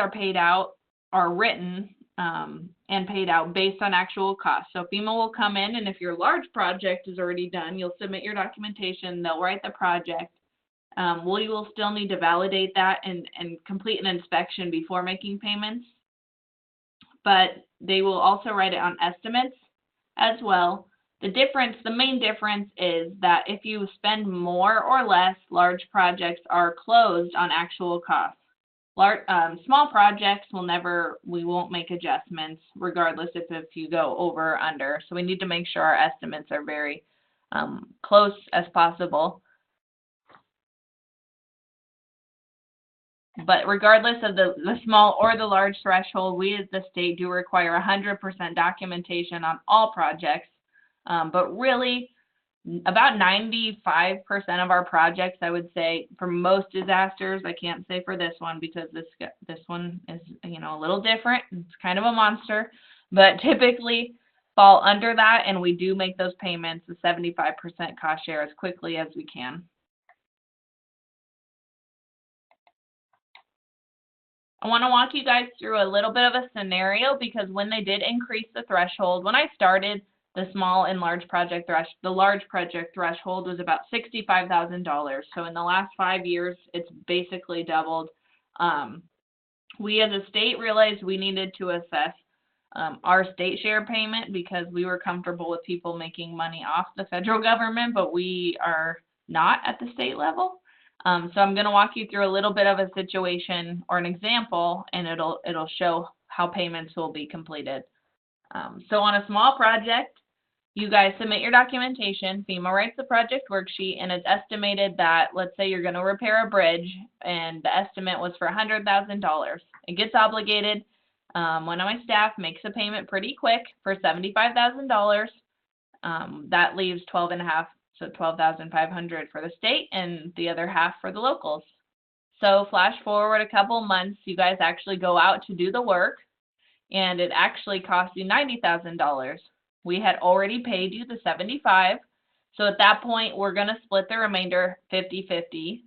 are written and paid out based on actual costs. So FEMA will come in, and if your large project is already done, you'll submit your documentation, they'll write the project. We will still need to validate that and complete an inspection before making payments. But they will also write it on estimates as well. The main difference is that if you spend more or less, large projects are closed on actual costs. Small projects we won't make adjustments regardless if you go over or under. So we need to make sure our estimates are very close as possible. But regardless of the small or the large threshold, we as the state do require 100% documentation on all projects. But really, about 95% of our projects, I would say, for most disasters, I can't say for this one because this one is, you know, a little different. It's kind of a monster, but typically fall under that, and we do make those payments, the 75% cost share, as quickly as we can. I want to walk you guys through a little bit of a scenario because when they did increase the threshold, when I started, the small and large project the large project threshold was about $65,000. So in the last 5 years, it's basically doubled. We as a state realized we needed to assess our state share payment because we were comfortable with people making money off the federal government, but we are not at the state level. So I'm going to walk you through a little bit of a situation or an example, and it'll show how payments will be completed. So on a small project, you guys submit your documentation, FEMA writes the project worksheet, and it's estimated that, let's say you're going to repair a bridge, and the estimate was for $100,000. It gets obligated. One of my staff makes a payment pretty quick for $75,000. That leaves 12.5, so $12,500 for the state, and the other half for the locals. So flash forward a couple months, you guys actually go out to do the work, and it actually costs you $90,000. We had already paid you the $75,000, so at that point we're going to split the remainder 50-50.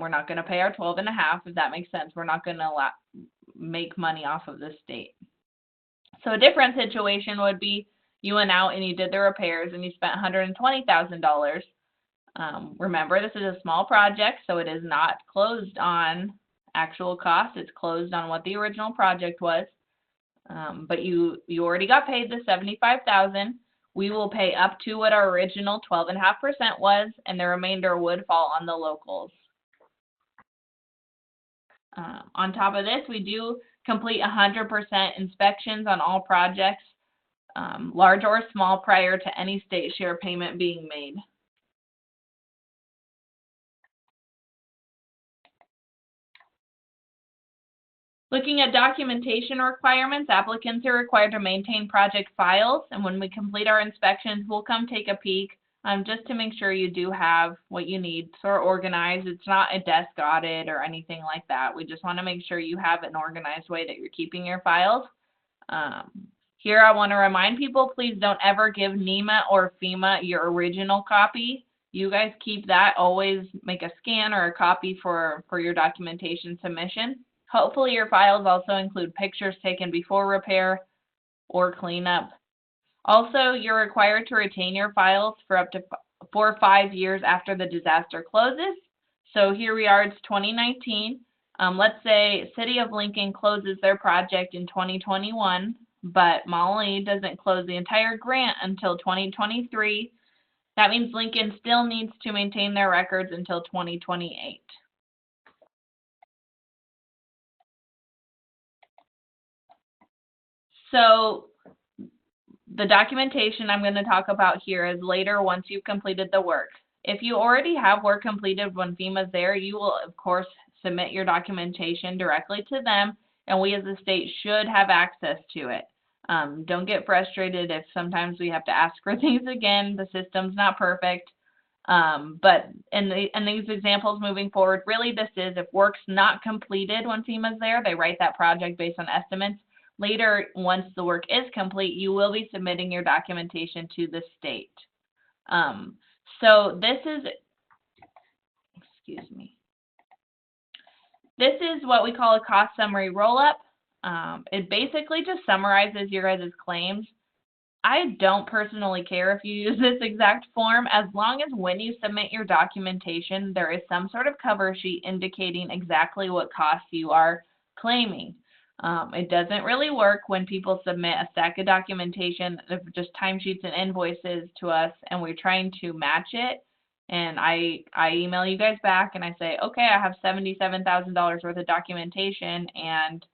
We're not going to pay our $12.5, if that makes sense. We're not going to make money off of the state. So a different situation would be you went out and you did the repairs and you spent $120,000. Remember, this is a small project, so it is not closed on actual cost. It's closed on what the original project was. But you already got paid the $75,000. We will pay up to what our original 12.5% was, and the remainder would fall on the locals. On top of this, we do complete 100% inspections on all projects, large or small, prior to any state share payment being made. Looking at documentation requirements, applicants are required to maintain project files, and when we complete our inspections, we'll come take a peek just to make sure you do have what you need. So organized. It's not a desk audit or anything like that. We just want to make sure you have an organized way that you're keeping your files. Here I want to remind people, please don't ever give NEMA or FEMA your original copy. You guys keep that. Always make a scan or a copy for your documentation submission. Hopefully your files also include pictures taken before repair or cleanup. Also, you're required to retain your files for 5 years after the disaster closes. So here we are, it's 2019. Let's say City of Lincoln closes their project in 2021, but Molly doesn't close the entire grant until 2023. That means Lincoln still needs to maintain their records until 2028. So the documentation I'm going to talk about here is later once you've completed the work. If you already have work completed when FEMA's there, you will, of course, submit your documentation directly to them, and we as a state should have access to it. Don't get frustrated if sometimes we have to ask for things again. The system's not perfect. But in these examples moving forward, really this is if work's not completed when FEMA's there, they write that project based on estimates. Later, once the work is complete, you will be submitting your documentation to the state. So this is, this is what we call a cost summary roll-up. It basically just summarizes your guys' claims. I don't personally care if you use this exact form, as long as when you submit your documentation, there is some sort of cover sheet indicating exactly what costs you are claiming. It doesn't really work when people submit a stack of documentation of just timesheets and invoices to us, and we're trying to match it. And I email you guys back and I say, okay, I have $77,000 worth of documentation, and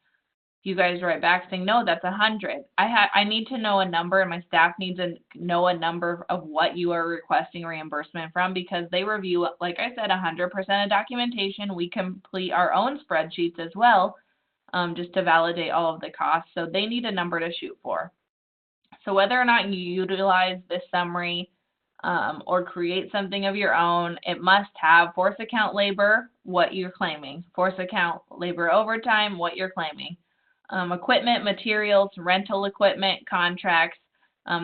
you guys write back saying, no, that's 100. I need to know a number, and my staff needs to know a number of what you are requesting reimbursement from, because they review, like I said, 100% of documentation. We complete our own spreadsheets as well, just to validate all of the costs. So they need a number to shoot for. So whether or not you utilize this summary, or create something of your own, it must have force account labor, what you're claiming, force account labor overtime, what you're claiming, equipment, materials, rental equipment, contracts.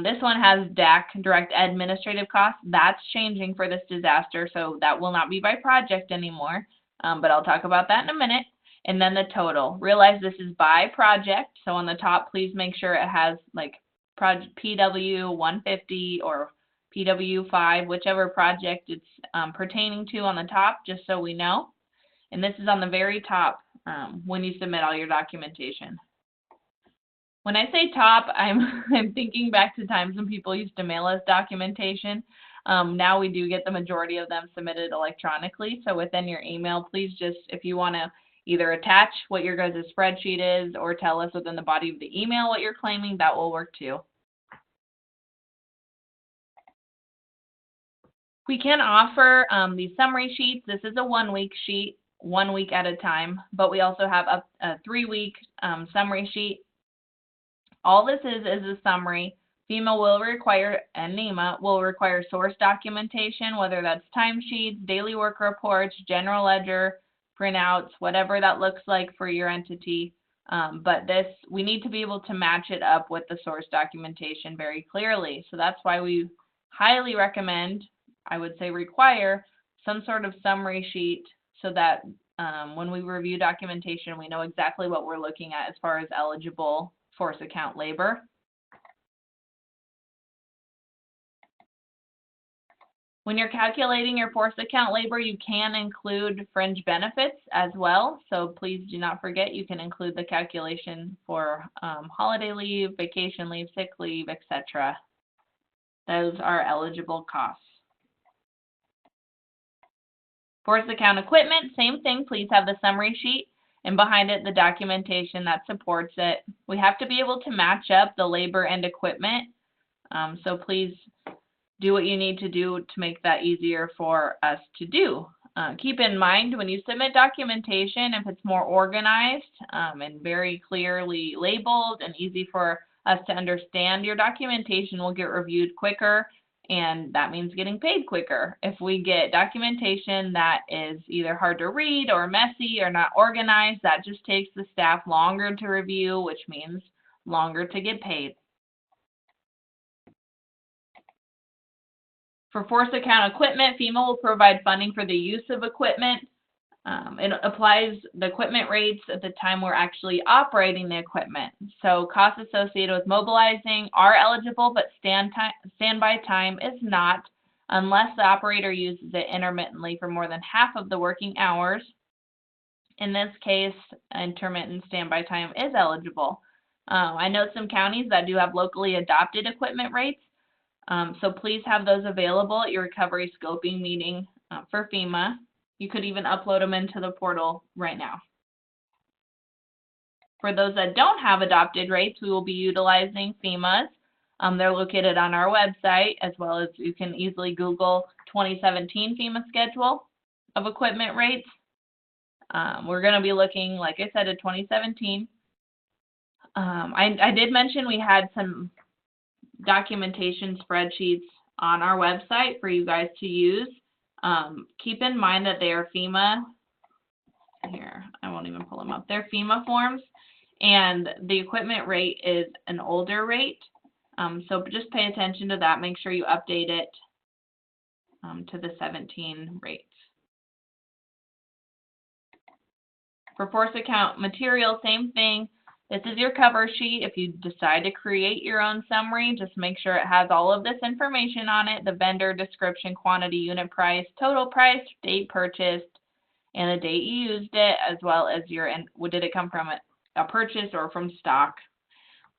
This one has DAC, direct administrative costs. That's changing for this disaster, so that will not be by project anymore, but I'll talk about that in a minute. And then the total. Realize this is by project, so on the top, please make sure it has like PW 150 or PW 5, whichever project it's pertaining to on the top, just so we know. And this is on the very top when you submit all your documentation. When I say top, I'm thinking back to times when people used to mail us documentation. Now we do get the majority of them submitted electronically. So within your email, please just, if you want to either attach what your guys' spreadsheet is or tell us within the body of the email what you're claiming, that will work too. We can offer these summary sheets. This is a 1-week sheet, 1 week at a time, but we also have a 3-week summary sheet. All this is a summary. FEMA will require, and NEMA will require source documentation, whether that's timesheets, daily work reports, general ledger, printouts, whatever that looks like for your entity. But this, we need to be able to match it up with the source documentation very clearly. So that's why we highly recommend, I would say require, some sort of summary sheet so that when we review documentation, we know exactly what we're looking at as far as eligible force account labor. When you're calculating your force account labor, you can include fringe benefits as well. So please do not forget, you can include the calculation for holiday leave, vacation leave, sick leave, etc. Those are eligible costs. Force account equipment, same thing. Please have the summary sheet and behind it the documentation that supports it. We have to be able to match up the labor and equipment. So please do what you need to do to make that easier for us to do. Keep in mind when you submit documentation, if it's more organized and very clearly labeled and easy for us to understand, your documentation will get reviewed quicker, and that means getting paid quicker. If we get documentation that is either hard to read or messy or not organized, that just takes the staff longer to review, which means longer to get paid. For force account equipment, FEMA will provide funding for the use of equipment. It applies the equipment rates at the time we're actually operating the equipment. So costs associated with mobilizing are eligible, but standby time is not unless the operator uses it intermittently for more than half of the working hours. In this case, intermittent standby time is eligible. I know some counties that do have locally adopted equipment rates. So please have those available at your recovery scoping meeting for FEMA. You could even upload them into the portal right now. For those that don't have adopted rates, we will be utilizing FEMA's. They're located on our website, as well as you can easily Google 2017 FEMA schedule of equipment rates. We're going to be looking, like I said, at 2017. I did mention we had some documentation spreadsheets on our website for you guys to use. Keep in mind that they are FEMA. Here, I won't even pull them up. They're FEMA forms, and the equipment rate is an older rate. So just pay attention to that. Make sure you update it to the 17 rates. For force account material, same thing. This is your cover sheet. If you decide to create your own summary, just make sure it has all of this information on it: the vendor, description, quantity, unit price, total price, date purchased, and the date you used it, as well as did it come from a purchase or from stock.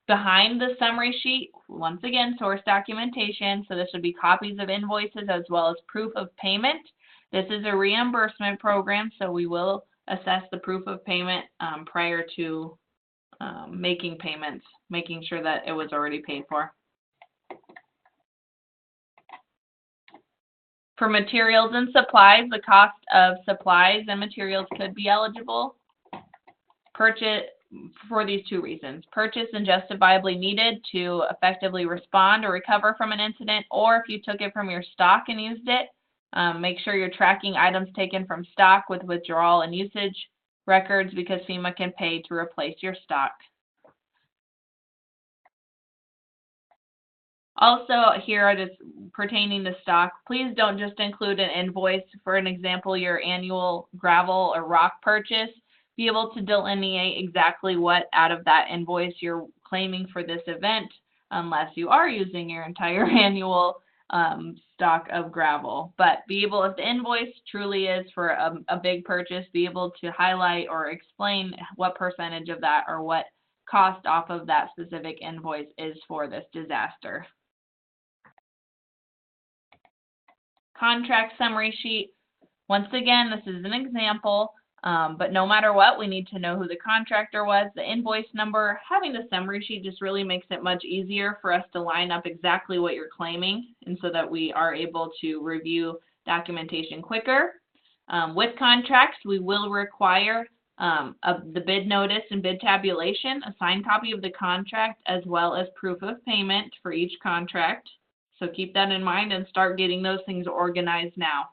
Behind the summary sheet, once again, source documentation. So this would be copies of invoices as well as proof of payment. This is a reimbursement program, so we will assess the proof of payment prior to making payments, making sure that it was already paid for. For materials and supplies, the cost of supplies and materials could be eligible. for these two reasons: purchased and justifiably needed to effectively respond or recover from an incident, or if you took it from your stock and used it, make sure you're tracking items taken from stock with withdrawal and usage records, because FEMA can pay to replace your stock. Also, here are just pertaining to stock, please don't just include an invoice. For an example, your annual gravel or rock purchase. Be able to delineate exactly what out of that invoice you're claiming for this event, unless you are using your entire annual stock of gravel. But be able, if the invoice truly is for a big purchase, be able to highlight or explain what percentage of that or what cost off of that specific invoice is for this disaster. Contract summary sheet. Once again, this is an example, but no matter what, we need to know who the contractor was, the invoice number. Having the summary sheet just really makes it much easier for us to line up exactly what you're claiming, and so that we are able to review documentation quicker. With contracts, we will require the bid notice and bid tabulation, a signed copy of the contract, as well as proof of payment for each contract. So keep that in mind and start getting those things organized now.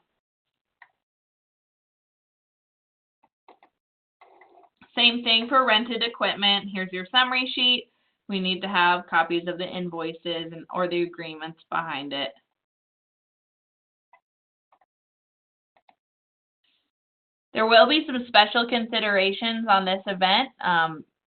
Same thing for rented equipment. Here's your summary sheet. We need to have copies of the invoices or the agreements behind it. There will be some special considerations on this event.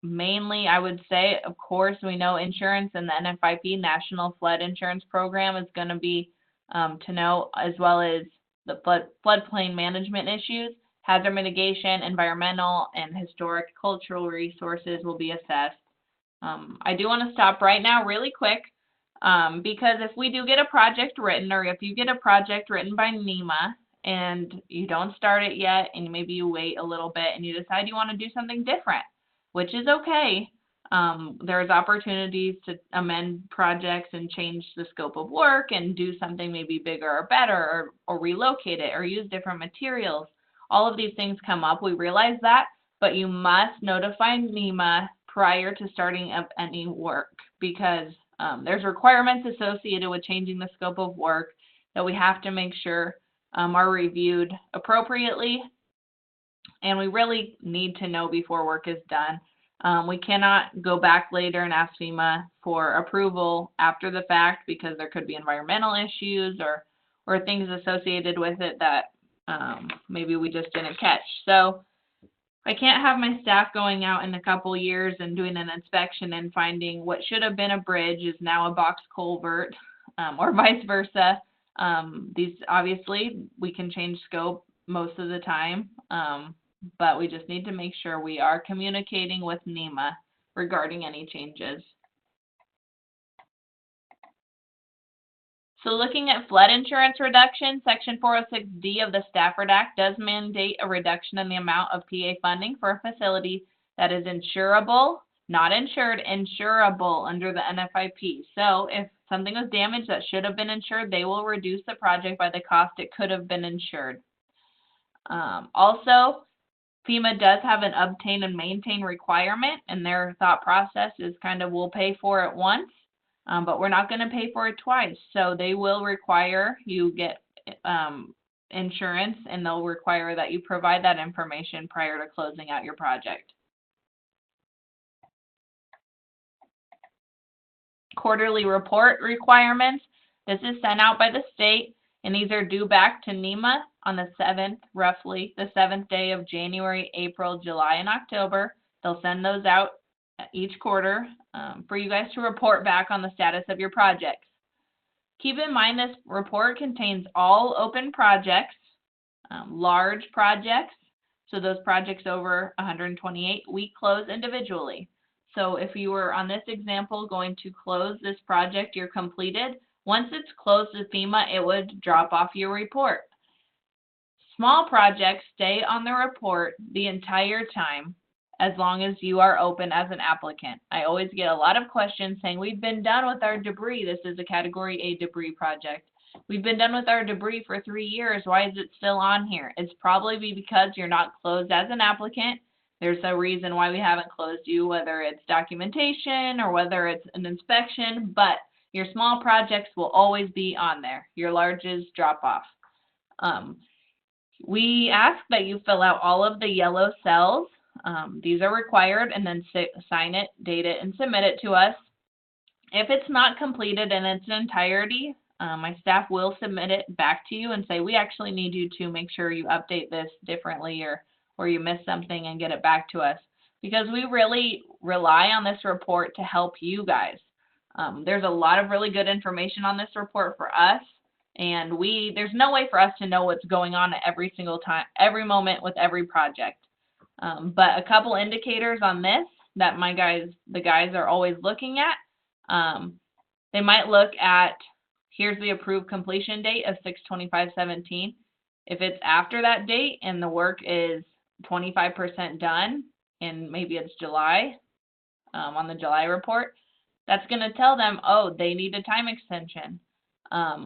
Mainly, I would say, of course, we know insurance and the NFIP, National Flood Insurance Program, is going to be to know, as well as the floodplain management issues. Hazard mitigation, environmental, and historic cultural resources will be assessed. I do want to stop right now really quick, because if we do get a project written, or if you get a project written by NEMA and you don't start it yet, and maybe you wait a little bit and you decide you want to do something different, which is okay. There's opportunities to amend projects and change the scope of work and do something maybe bigger or better, or relocate it, or use different materials. All of these things come up. We realize that, but you must notify NEMA prior to starting up any work, because there's requirements associated with changing the scope of work that we have to make sure are reviewed appropriately, and we really need to know before work is done. We cannot go back later and ask FEMA for approval after the fact, because there could be environmental issues or things associated with it that maybe we just didn't catch. So I can't have my staff going out in a couple years and doing an inspection and finding what should have been a bridge is now a box culvert, or vice versa. These, obviously, we can change scope most of the time, but we just need to make sure we are communicating with NEMA regarding any changes. So looking at flood insurance reduction, Section 406D of the Stafford Act does mandate a reduction in the amount of PA funding for a facility that is insurable, not insured, insurable under the NFIP. So if something was damaged that should have been insured, they will reduce the project by the cost it could have been insured. Also, FEMA does have an obtain and maintain requirement, and their thought process is kind of, we'll pay for it once, but we're not going to pay for it twice. So they will require you get insurance, and they'll require that you provide that information prior to closing out your project. Quarterly report requirements. This is sent out by the state, and these are due back to NEMA on the 7th, roughly the 7th day of January, April, July, and October. They'll send those out each quarter for you guys to report back on the status of your projects. Keep in mind this report contains all open projects, large projects, so those projects over 128, we close individually. So if you were on this example going to close this project you're completed, once it's closed with FEMA, it would drop off your report. Small projects stay on the report the entire time as long as you are open as an applicant. I always get a lot of questions saying, we've been done with our debris. This is a Category A debris project. We've been done with our debris for 3 years. Why is it still on here? It's probably because you're not closed as an applicant. There's a reason why we haven't closed you, whether it's documentation or whether it's an inspection, but your small projects will always be on there. Your larges drop off. We ask that you fill out all of the yellow cells. These are required, and then sign it, date it, and submit it to us. If it's not completed in its entirety, my staff will submit it back to you and say, we actually need you to make sure you update this differently, or you missed something, and get it back to us, because we really rely on this report to help you guys. There's a lot of really good information on this report for us, and there's no way for us to know what's going on at every single time, every moment with every project. But a couple indicators on this that the guys are always looking at, they might look at, here's the approved completion date of 6/25/17. If it's after that date and the work is 25% done, and maybe it's July, on the July report, that's going to tell them, oh, they need a time extension.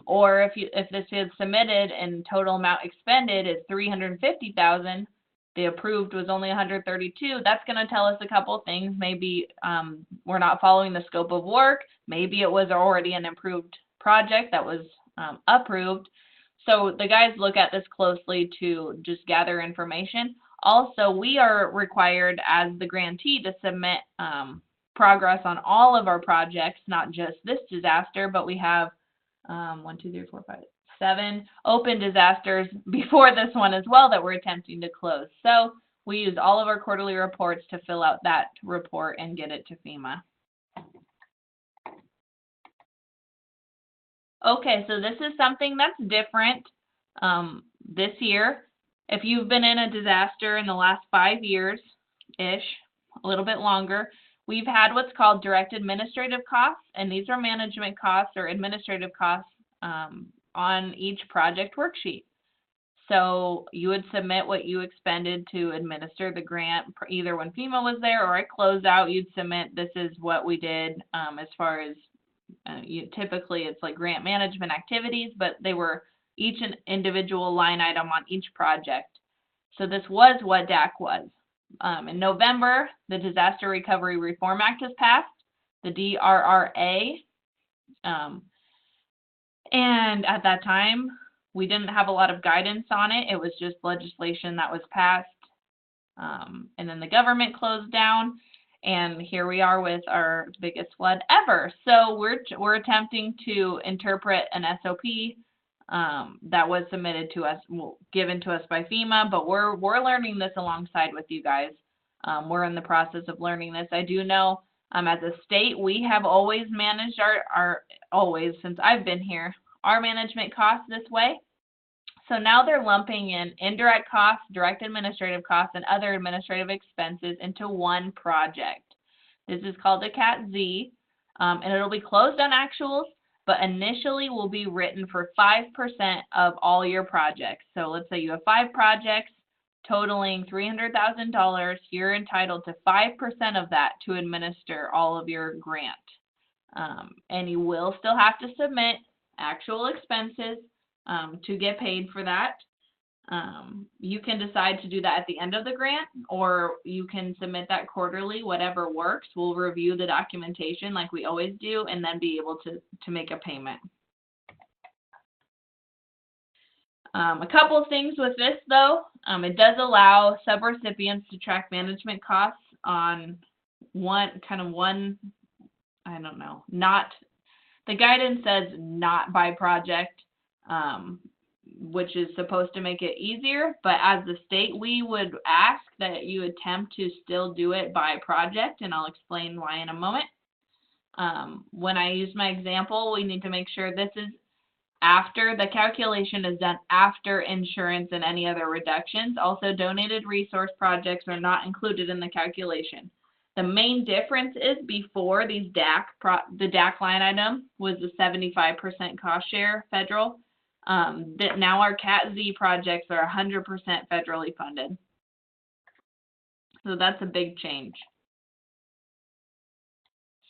Or if this is submitted and total amount expended is $350,000, the approved was only $132,000, that's going to tell us a couple things. Maybe we're not following the scope of work. Maybe it was already an approved project that was approved. So the guys look at this closely to just gather information. Also, we are required as the grantee to submit progress on all of our projects, not just this disaster, but we have 7 open disasters before this one as well that we're attempting to close. So we use all of our quarterly reports to fill out that report and get it to FEMA. Okay, so this is something that's different this year. If you've been in a disaster in the last 5 years-ish, a little bit longer, we've had what's called direct administrative costs, and these are management costs or administrative costs on each project worksheet. So you would submit what you expended to administer the grant, either when FEMA was there or at closeout, you'd submit, this is what we did as far as, typically it's like grant management activities, but they were each an individual line item on each project. So this was what DAC was. In November, the Disaster Recovery Reform Act was passed, the DRRA, and at that time, we didn't have a lot of guidance on it. It was just legislation that was passed, and then the government closed down, and here we are with our biggest flood ever. So we're attempting to interpret an SOP that was submitted to us, given to us by FEMA, but we're learning this alongside with you guys. We're in the process of learning this. I do know as a state, we have always managed always since I've been here, our management costs this way. So now they're lumping in indirect costs, direct administrative costs, and other administrative expenses into one project. This is called a CATZ, and it'll be closed on actuals, but initially will be written for 5% of all your projects. So let's say you have 5 projects totaling $300,000. You're entitled to 5% of that to administer all of your grant. And you will still have to submit actual expenses to get paid for that. You can decide to do that at the end of the grant, or you can submit that quarterly, whatever works. We'll review the documentation like we always do, and then be able to make a payment. A couple of things with this, though. It does allow subrecipients to track management costs on the guidance says not by project, which is supposed to make it easier, but as the state, we would ask that you attempt to still do it by project, and I'll explain why in a moment. When I use my example, we need to make sure this is after, the calculation is done after insurance and any other reductions. Also, donated resource projects are not included in the calculation. The main difference is before these the DAC line item was the 75% cost share federal. That now our CATZ projects are 100% federally funded. So that's a big change.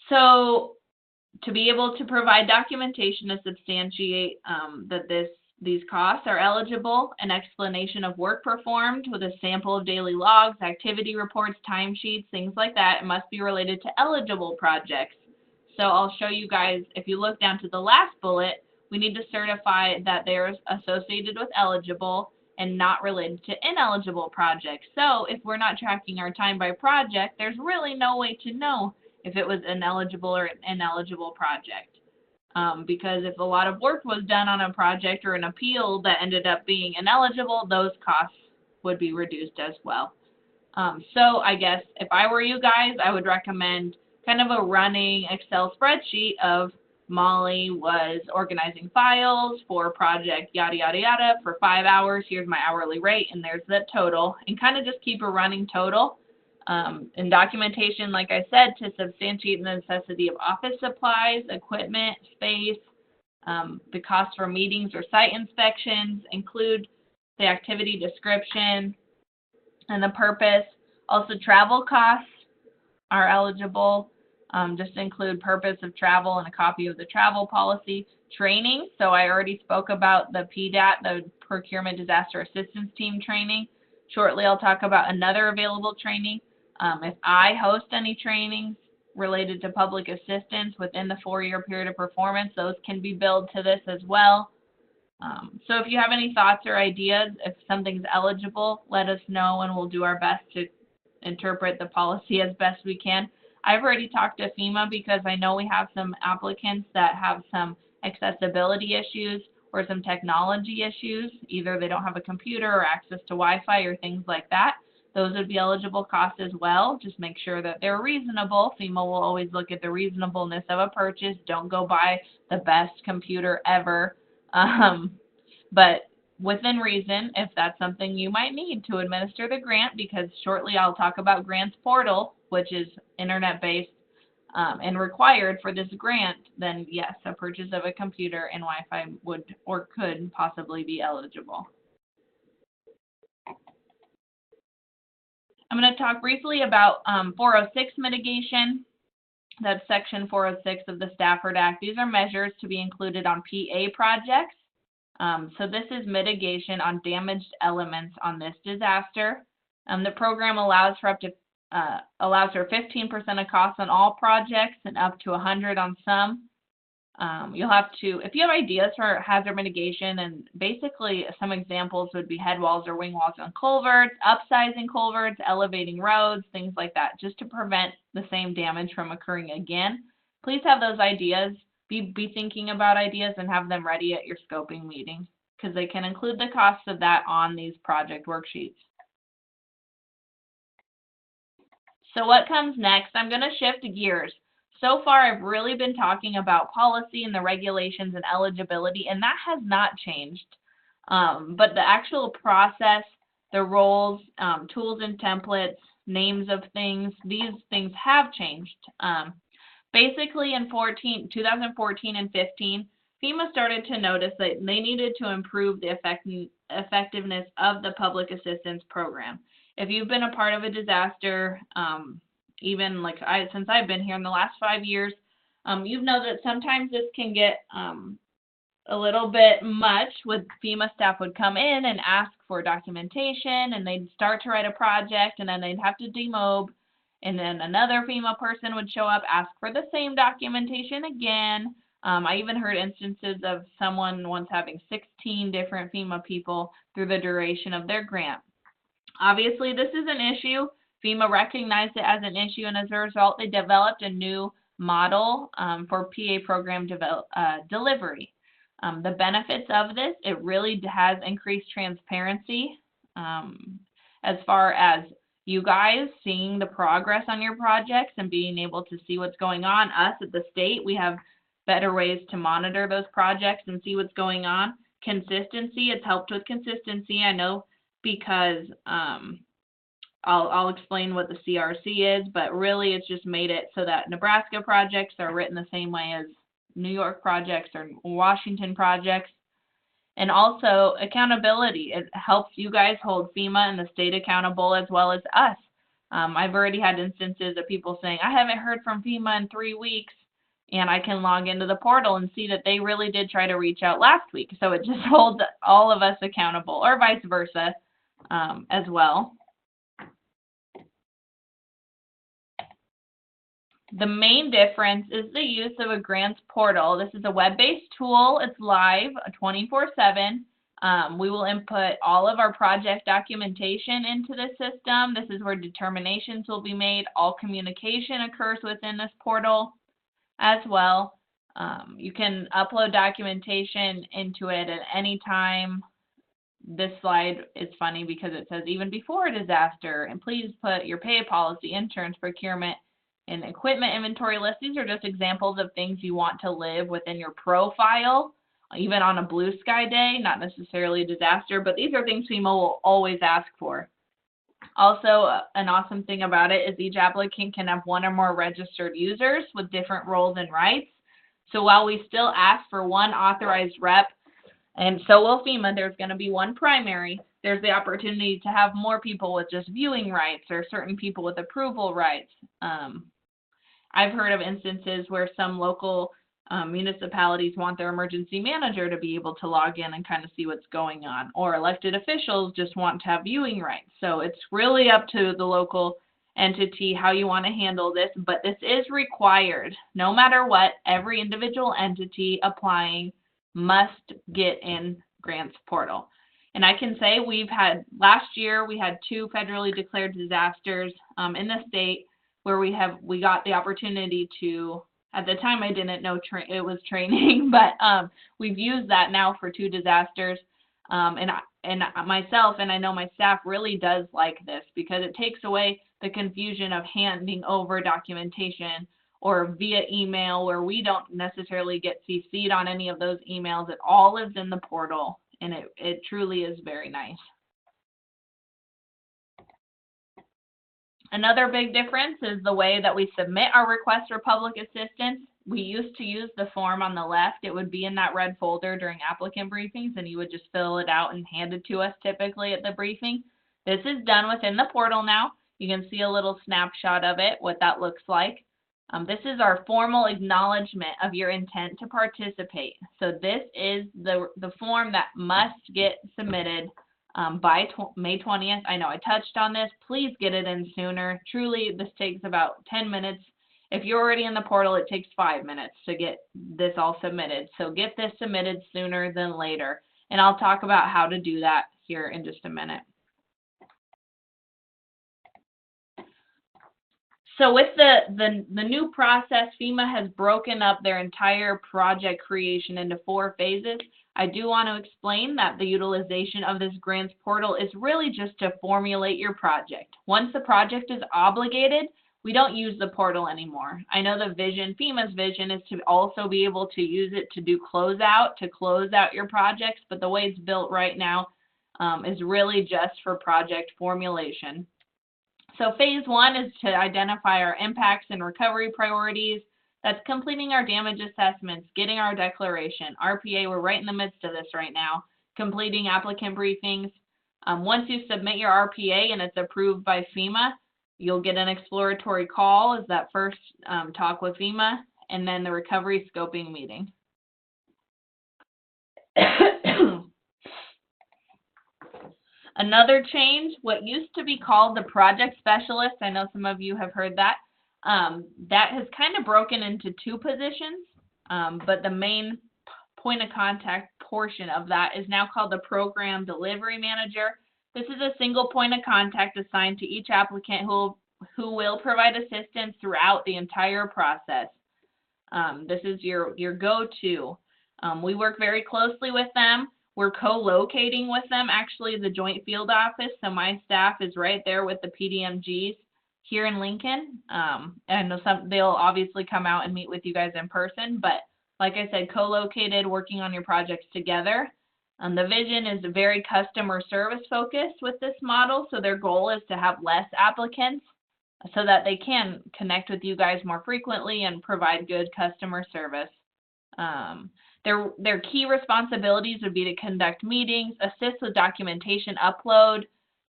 So to be able to provide documentation to substantiate that this these costs are eligible, an explanation of work performed with a sample of daily logs, activity reports, timesheets, things like that. It must be related to eligible projects. So I'll show you guys, if you look down to the last bullet, we need to certify that they're associated with eligible and not related to ineligible projects. So if we're not tracking our time by project, there's really no way to know if it was an eligible or an ineligible project. Because if a lot of work was done on a project or an appeal that ended up being ineligible, those costs would be reduced as well. So I guess if I were you guys, I would recommend kind of a running Excel spreadsheet of Molly was organizing files for project yada, yada, yada for 5 hours. Here's my hourly rate, and there's the total, and kind of just keep a running total. In documentation, like I said, to substantiate the necessity of office supplies, equipment, space, the cost for meetings or site inspections, include the activity description and the purpose. Also, travel costs are eligible. Just include purpose of travel and a copy of the travel policy. Training, so I already spoke about the PDAT, the Procurement Disaster Assistance Team training. Shortly, I'll talk about another available training. If I host any trainings related to public assistance within the 4-year period of performance, those can be billed to this as well. So if you have any thoughts or ideas, if something's eligible, let us know and we'll do our best to interpret the policy as best we can. I've already talked to FEMA because I know we have some applicants that have some accessibility issues or some technology issues. Either they don't have a computer or access to Wi-Fi or things like that. Those would be eligible costs as well. Just make sure that they're reasonable. FEMA will always look at the reasonableness of a purchase. Don't go buy the best computer ever. But within reason, if that's something you might need to administer the grant, because shortly I'll talk about Grants Portal, which is internet-based and required for this grant, then yes, a purchase of a computer and Wi-Fi would or could possibly be eligible. I'm going to talk briefly about 406 mitigation. That's Section 406 of the Stafford Act. These are measures to be included on PA projects. So this is mitigation on damaged elements on this disaster. The program allows for 15% of costs on all projects and up to 100 on some. You'll have to, if you have ideas for hazard mitigation, and basically some examples would be head walls or wing walls on culverts, upsizing culverts, elevating roads, things like that, just to prevent the same damage from occurring again. Please have those ideas. Be thinking about ideas and have them ready at your scoping meeting, because they can include the costs of that on these project worksheets. So what comes next? I'm going to shift gears. So far, I've really been talking about policy and the regulations and eligibility, and that has not changed. But the actual process, the roles, tools and templates, names of things, these things have changed. Basically, in 2014 and 15, FEMA started to notice that they needed to improve the effectiveness of the public assistance program. If you've been a part of a disaster, even like since I've been here in the last 5 years, you know that sometimes this can get a little bit much. With FEMA staff would come in and ask for documentation, and they'd start to write a project, and then they'd have to demob, and then another FEMA person would show up, ask for the same documentation again. I even heard instances of someone once having 16 different FEMA people through the duration of their grant. Obviously, this is an issue. FEMA recognized it as an issue, and as a result, they developed a new model for PA program delivery. The benefits of this, it really has increased transparency as far as you guys seeing the progress on your projects and being able to see what's going on. Us at the state, we have better ways to monitor those projects and see what's going on. Consistency, it's helped with consistency. I know, because I'll explain what the CRC is, but really it's just made it so that Nebraska projects are written the same way as New York projects or Washington projects. And also accountability. It helps you guys hold FEMA and the state accountable as well as us. I've already had instances of people saying, I haven't heard from FEMA in 3 weeks. and I can log into the portal and see that they really did try to reach out last week. So it just holds all of us accountable, or vice versa as well. The main difference is the use of a grants portal. This is a web-based tool. It's live 24/7. We will input all of our project documentation into the system. This is where determinations will be made. All communication occurs within this portal as well. You can upload documentation into it at any time. This slide is funny because it says even before a disaster, and please put your pay policy, insurance, procurement, and equipment inventory list. These are just examples of things you want to live within your profile, even on a blue sky day, not necessarily a disaster, but these are things FEMA will always ask for. Also, an awesome thing about it is each applicant can have one or more registered users with different roles and rights. So while we still ask for one authorized rep, and so will FEMA, there's going to be one primary, there's the opportunity to have more people with just viewing rights or certain people with approval rights. I've heard of instances where some local municipalities want their emergency manager to be able to log in and kind of see what's going on, or elected officials just want to have viewing rights. So it's really up to the local entity how you want to handle this, but this is required. No matter what, every individual entity applying must get in grants portal. And I can say last year we had 2 federally declared disasters in the state where we got the opportunity to, at the time I didn't know it was training, but we've used that now for 2 disasters. And myself, and I know my staff really does like this because it takes away the confusion of handing over documentation or via email where we don't necessarily get CC'd on any of those emails. It all lives in the portal, and it truly is very nice. Another big difference is the way that we submit our request for public assistance. We used to use the form on the left. It would be in that red folder during applicant briefings, and you would just fill it out and hand it to us typically at the briefing. This is done within the portal now. You can see a little snapshot of it, what that looks like. This is our formal acknowledgement of your intent to participate. So this is the form that must get submitted by May 20th. I know I touched on this. Please get it in sooner. Truly, this takes about 10 minutes. If you're already in the portal, it takes 5 minutes to get this all submitted. So get this submitted sooner than later. And I'll talk about how to do that here in just a minute. So with the new process, FEMA has broken up their entire project creation into 4 phases. I do want to explain that the utilization of this grants portal is really just to formulate your project. Once the project is obligated, we don't use the portal anymore. I know the vision, FEMA's vision, is to also be able to use it to do closeout, to close out your projects, but the way it's built right now is really just for project formulation. So phase 1 is to identify our impacts and recovery priorities. That's completing our damage assessments, getting our declaration. RPA, we're right in the midst of this right now. Completing applicant briefings. Once you submit your RPA and it's approved by FEMA, you'll get an exploratory call as that first talk with FEMA, and then the recovery scoping meeting. Another change, what used to be called the project specialist, I know some of you have heard that, that has kind of broken into 2 positions, but the main point of contact portion of that is now called the program delivery manager. This is a single point of contact assigned to each applicant who will provide assistance throughout the entire process. This is your go-to. We work very closely with them. We're co-locating with them, actually, the joint field office. So my staff is right there with the PDMGs here in Lincoln. And they'll obviously come out and meet with you guys in person. But like I said, co-located, working on your projects together. The vision is very customer service focused with this model. So their goal is to have less applicants so that they can connect with you guys more frequently and provide good customer service. Their key responsibilities would be to conduct meetings, assist with documentation upload,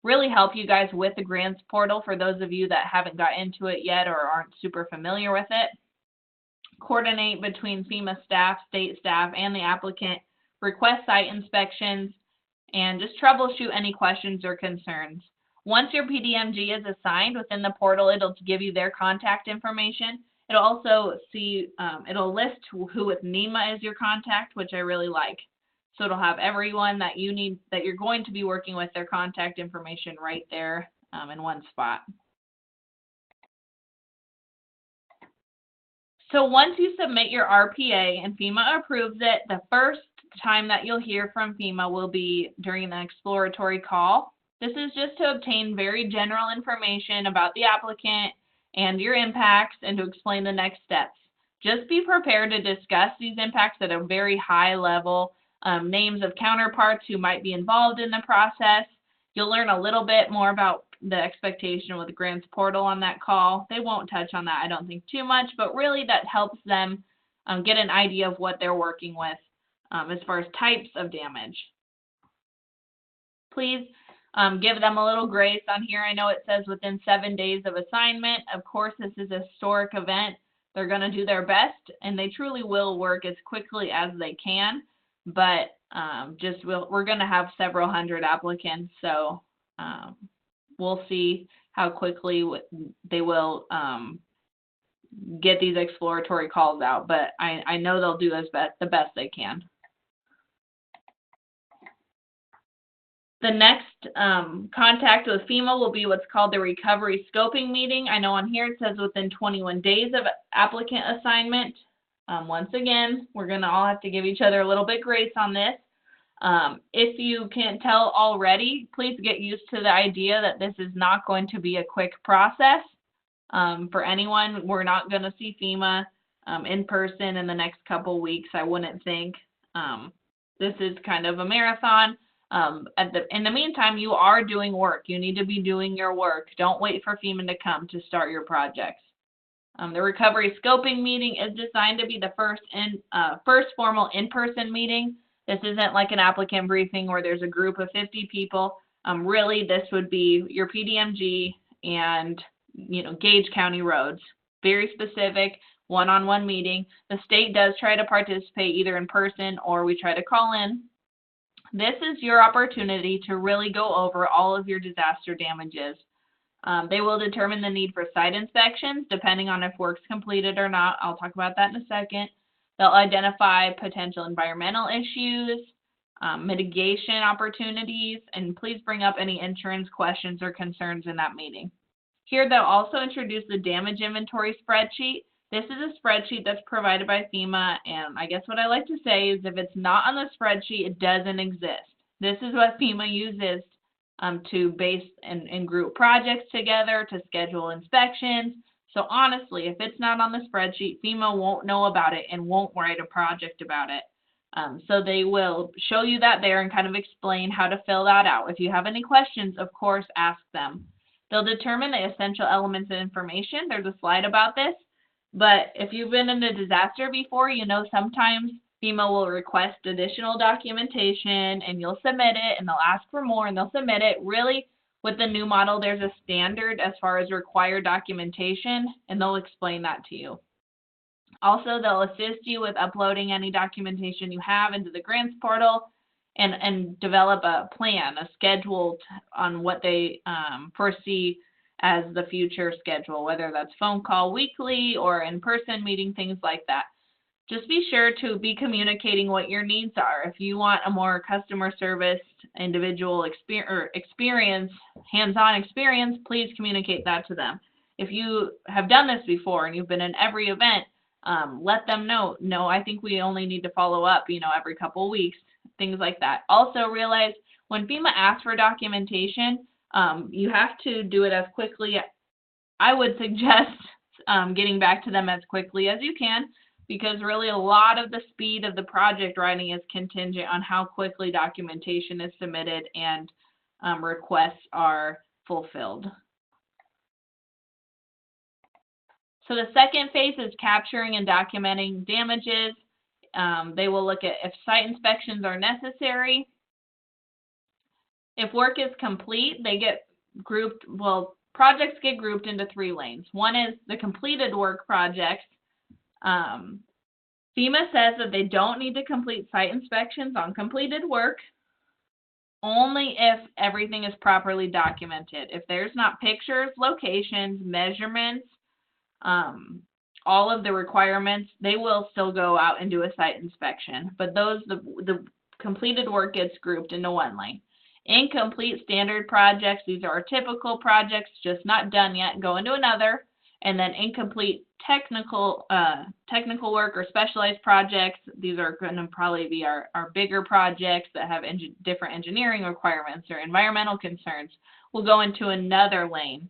really help you guys with the grants portal for those of you that haven't got into it yet or aren't super familiar with it. coordinate between FEMA staff, state staff, and the applicant, request site inspections, and just troubleshoot any questions or concerns. Once your PDMG is assigned within the portal, it'll give you their contact information. It'll also it'll list who with NEMA is your contact, which I really like. So it'll have everyone that you need, that you're going to be working with, their contact information right there in one spot. So once you submit your RPA and FEMA approves it, the first time that you'll hear from FEMA will be during the exploratory call. This is just to obtain very general information about the applicant and your impacts and to explain the next steps. Just be prepared to discuss these impacts at a very high level, names of counterparts who might be involved in the process. You'll learn a little bit more about the expectation with the grants portal on that call. They won't touch on that, I don't think, too much, but really that helps them get an idea of what they're working with as far as types of damage. Please give them a little grace on here. I know it says within 7 days of assignment. Of course, this is a historic event. They're going to do their best, and they truly will work as quickly as they can, but we're going to have several hundred applicants, so we'll see how quickly they will get these exploratory calls out, but I know they'll do the best they can. The next contact with FEMA will be what's called the recovery scoping meeting. I know on here it says within 21 days of applicant assignment. Once again, we're going to all have to give each other a little bit grace on this. If you can't tell already, please get used to the idea that this is not going to be a quick process. For anyone, we're not going to see FEMA in person in the next couple weeks, I wouldn't think. This is kind of a marathon. In the meantime, you are doing work. You need to be doing your work. Don't wait for FEMA to come to start your projects. The recovery scoping meeting is designed to be the first formal in-person meeting. This isn't like an applicant briefing where there's a group of 50 people. Really, this would be your PDMG and Gage County roads. Very specific, one-on-one meeting. The state does try to participate either in person or we try to call in. This is your opportunity to really go over all of your disaster damages. They will determine the need for site inspections depending on if work's completed or not. I'll talk about that in a second. They'll identify potential environmental issues, mitigation opportunities, and please bring up any insurance questions or concerns in that meeting. Here they'll also introduce the damage inventory spreadsheet. This is a spreadsheet that's provided by FEMA, and I guess what I like to say is if it's not on the spreadsheet, it doesn't exist. This is what FEMA uses to base and group projects together, to schedule inspections. So honestly, if it's not on the spreadsheet, FEMA won't know about it and won't write a project about it. So they will show you that there and kind of explain how to fill that out. If you have any questions, of course, ask them. They'll determine the essential elements of information. There's a slide about this. But if you've been in a disaster before, sometimes FEMA will request additional documentation and you'll submit it and they'll ask for more and they'll submit it. Really, with the new model, there's a standard as far as required documentation and they'll explain that to you. Also, they'll assist you with uploading any documentation you have into the grants portal and develop a plan, a schedule on what they foresee as the future schedule, whether that's phone call weekly or in-person meeting, things like that. Just be sure to be communicating what your needs are. If you want a more customer service, individual experience, hands-on experience, please communicate that to them. If you have done this before and you've been in every event, let them know, no, I think we only need to follow up, every couple weeks, things like that. Also realize when FEMA asks for documentation, you have to do it as quickly. I would suggest getting back to them as quickly as you can, because really a lot of the speed of the project writing is contingent on how quickly documentation is submitted and requests are fulfilled. So the second phase is capturing and documenting damages. They will look at if site inspections are necessary. If work is complete, they get grouped, projects get grouped into 3 lanes. One is the completed work projects. FEMA says that they don't need to complete site inspections on completed work only if everything is properly documented. If there's not pictures, locations, measurements, all of the requirements, they will still go out and do a site inspection. But the completed work gets grouped into one lane. Incomplete standard projects, these are our typical projects, just not done yet, go into another. And then incomplete technical work or specialized projects, these are going to probably be our bigger projects that have different engineering requirements or environmental concerns, will go into another lane.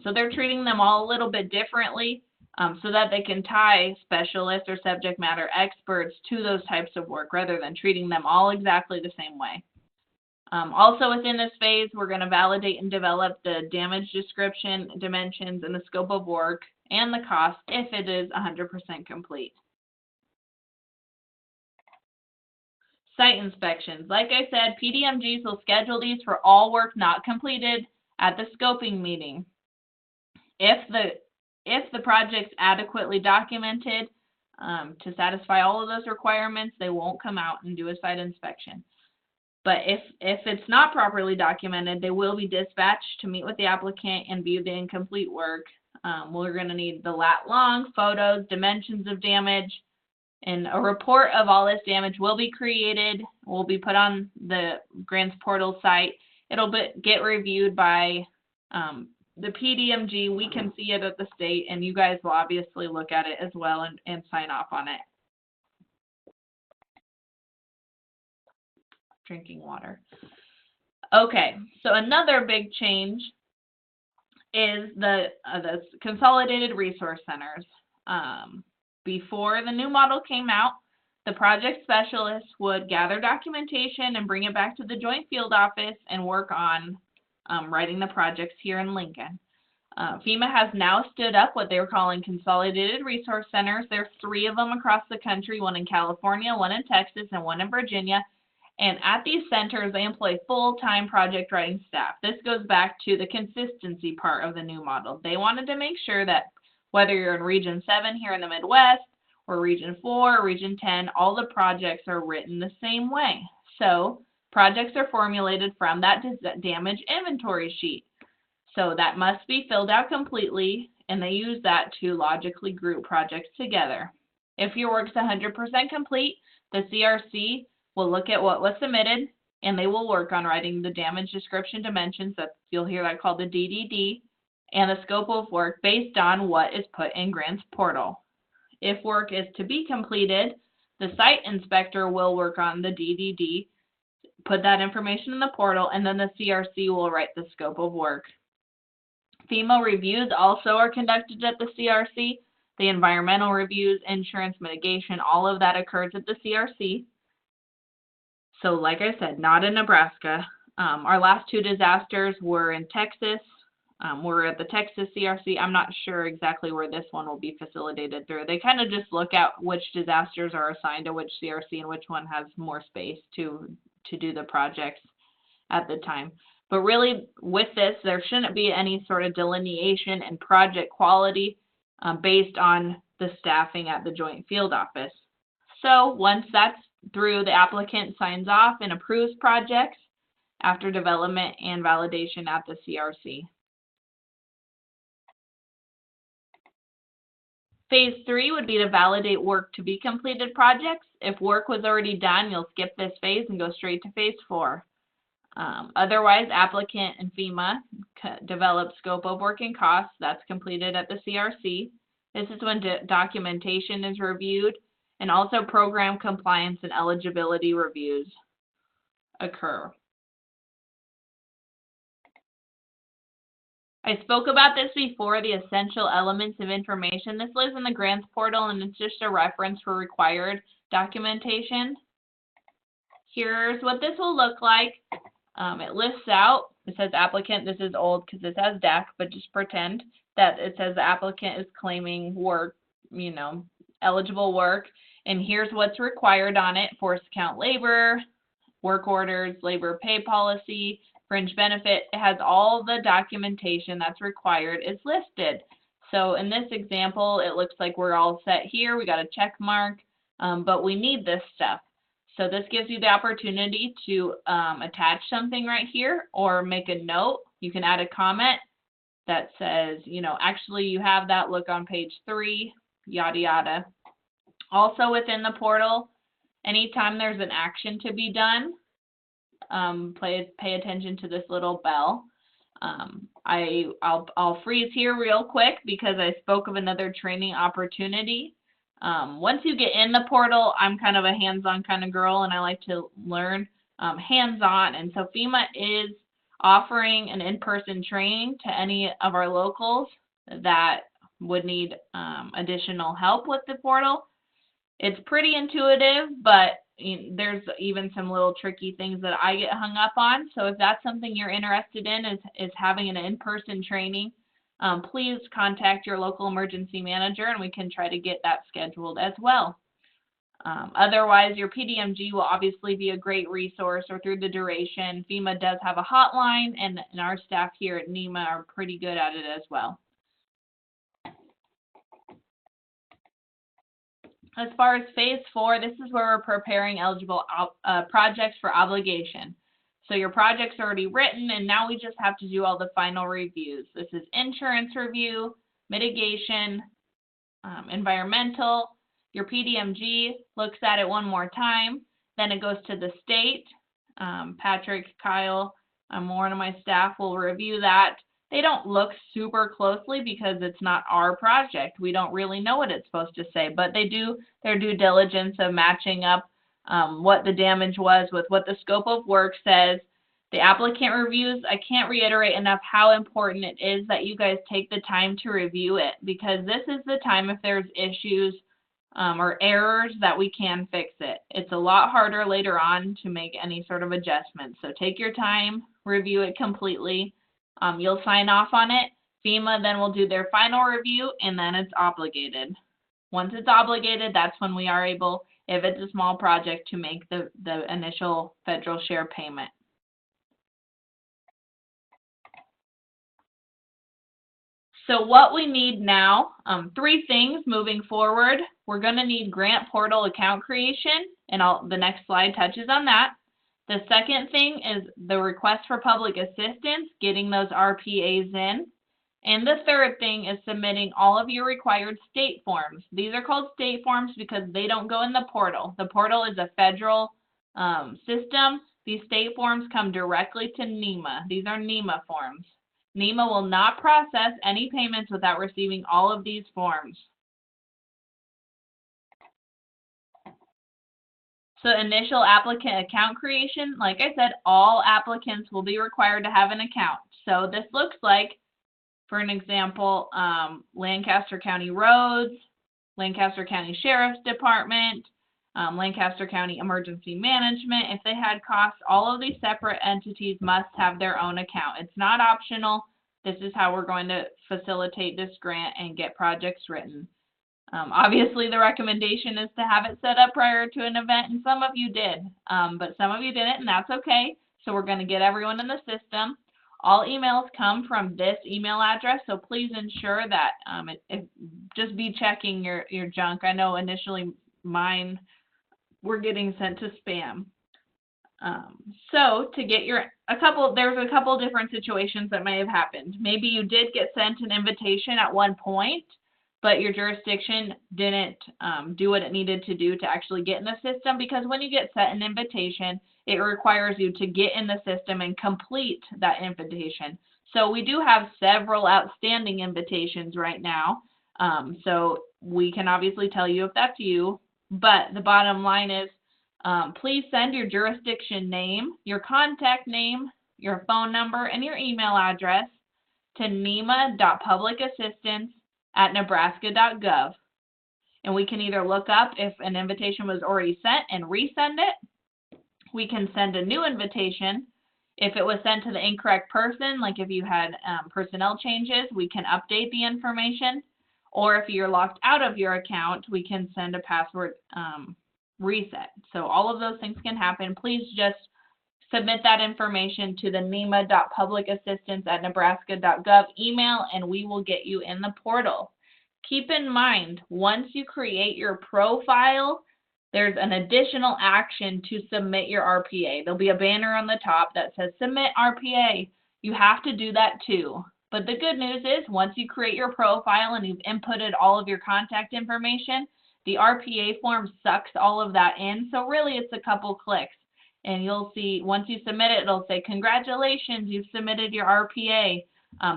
So they're treating them all a little bit differently so that they can tie specialists or subject matter experts to those types of work rather than treating them all exactly the same way. Also within this phase, we're going to validate and develop the damage description, dimensions, and the scope of work and the cost if it is 100% complete. Site inspections. Like I said, PDMGs will schedule these for all work not completed at the scoping meeting. If the project's adequately documented to satisfy all of those requirements, they won't come out and do a site inspection. But if it's not properly documented, they will be dispatched to meet with the applicant and view the incomplete work. We're going to need the lat long, photos, dimensions of damage, and a report of all this damage will be created, will be put on the grants portal site. It'll get reviewed by the PDMG. We can see it at the state, and you guys will obviously look at it as well and sign off on it. Drinking water. Okay, so another big change is the consolidated resource centers. Before the new model came out, the project specialists would gather documentation and bring it back to the joint field office and work on writing the projects here in Lincoln. FEMA has now stood up what they were calling consolidated resource centers. There are 3 of them across the country, one in California, one in Texas, and one in Virginia. And at these centers, they employ full-time project writing staff. This goes back to the consistency part of the new model. They wanted to make sure that whether you're in Region 7 here in the Midwest, or Region 4, or Region 10, all the projects are written the same way. So projects are formulated from that damage inventory sheet. So that must be filled out completely, and they use that to logically group projects together. If your work's 100% complete, the CRC will look at what was submitted, and they will work on writing the damage description dimensions, that you'll hear that called the DDD, and the scope of work based on what is put in grants portal. If work is to be completed, the site inspector will work on the DDD, put that information in the portal, and then the CRC will write the scope of work. FEMA reviews also are conducted at the CRC. The environmental reviews, insurance mitigation, all of that occurs at the CRC. So like I said, not in Nebraska. Our last 2 disasters were in Texas. We're at the Texas CRC. I'm not sure exactly where this one will be facilitated through. They kind of just look at which disasters are assigned to which CRC and which one has more space to do the projects at the time. But really, with this, there shouldn't be any sort of delineation in project quality based on the staffing at the joint field office. So once that's through, the applicant signs off and approves projects after development and validation at the CRC. Phase 3 would be to validate work to be completed projects. If work was already done, you'll skip this phase and go straight to phase 4. Otherwise, applicant and FEMA develop scope of work and costs. That's completed at the CRC. This is when documentation is reviewed, and also program compliance and eligibility reviews occur. I spoke about this before, the essential elements of information. This lives in the grants portal, and it's just a reference for required documentation. Here's what this will look like. It lists out, it says applicant, this is old because this has DAC, but just pretend that it says the applicant is claiming work, eligible work, and here's what's required on it: force count labor, work orders, labor pay policy, fringe benefit. It has all the documentation that's required is listed. So in this example, it looks like we're all set here. We got a check mark, but we need this stuff. So this gives you the opportunity to attach something right here or make a note. You can add a comment that says, you know, actually you have that, look on page 3, yada yada. Also within the portal, anytime there's an action to be done, pay attention to this little bell. I'll freeze here real quick because I spoke of another training opportunity. Once you get in the portal, I'm kind of a hands-on kind of girl, and I like to learn hands-on. And so FEMA is offering an in-person training to any of our locals that would need additional help with the portal. It's pretty intuitive, but there's even some little tricky things that I get hung up on. So if that's something you're interested in, is having an in-person training, please contact your local emergency manager and we can try to get that scheduled as well. Otherwise, your PDMG will obviously be a great resource or through the duration. FEMA does have a hotline, and our staff here at NEMA are pretty good at it as well. As far as phase 4, this is where we're preparing eligible projects for obligation. So your project's already written, and now we just have to do all the final reviews. This is insurance review, mitigation, environmental. Your PDMG looks at it one more time. Then it goes to the state. Patrick, Kyle, one of my staff will review that. They don't look super closely because it's not our project. We don't really know what it's supposed to say, but they do their due diligence of matching up what the damage was with what the scope of work says. The applicant reviews, I can't reiterate enough how important it is that you guys take the time to review it, because this is the time if there's issues or errors that we can fix it. It's a lot harder later on to make any sort of adjustments. So take your time, review it completely. You'll sign off on it. FEMA then will do their final review, and then it's obligated. Once it's obligated, that's when we are able, if it's a small project, to make the initial federal share payment. So what we need now, 3 things moving forward. We're going to need grant portal account creation, and the next slide touches on that. The second thing is the request for public assistance, getting those RPAs in. And the third thing is submitting all of your required state forms. These are called state forms because they don't go in the portal. The portal is a federal system. These state forms come directly to NEMA. These are NEMA forms. NEMA will not process any payments without receiving all of these forms. So initial applicant account creation, like I said, all applicants will be required to have an account. So this looks like, for an example, Lancaster County Roads, Lancaster County Sheriff's Department, Lancaster County Emergency Management. If they had costs, all of these separate entities must have their own account. It's not optional. This is how we're going to facilitate this grant and get projects written. Obviously, the recommendation is to have it set up prior to an event, and some of you did, but some of you didn't, and that's okay. So we're going to get everyone in the system. All emails come from this email address, so please ensure that just be checking your junk. I know initially mine were getting sent to spam. So to get there's a couple different situations that may have happened. Maybe you did get sent an invitation at one point, but your jurisdiction didn't do what it needed to do to actually get in the system, because when you get sent an invitation, it requires you to get in the system and complete that invitation. So we do have several outstanding invitations right now. So we can obviously tell you if that's you, but the bottom line is please send your jurisdiction name, your contact name, your phone number, and your email address to nema.publicassistance@nebraska.gov. And we can either look up if an invitation was already sent and resend it. We can send a new invitation. If it was sent to the incorrect person, like if you had personnel changes, we can update the information. Or if you're locked out of your account, we can send a password reset. So all of those things can happen. Please just submit that information to the nema.publicassistance@nebraska.gov email, and we will get you in the portal. Keep in mind, once you create your profile, there's an additional action to submit your RPA. There'll be a banner on the top that says Submit RPA. You have to do that too. But the good news is, once you create your profile and you've inputted all of your contact information, the RPA form sucks all of that in. So really, it's a couple clicks. And you'll see, once you submit it, it'll say, congratulations, you've submitted your RPA.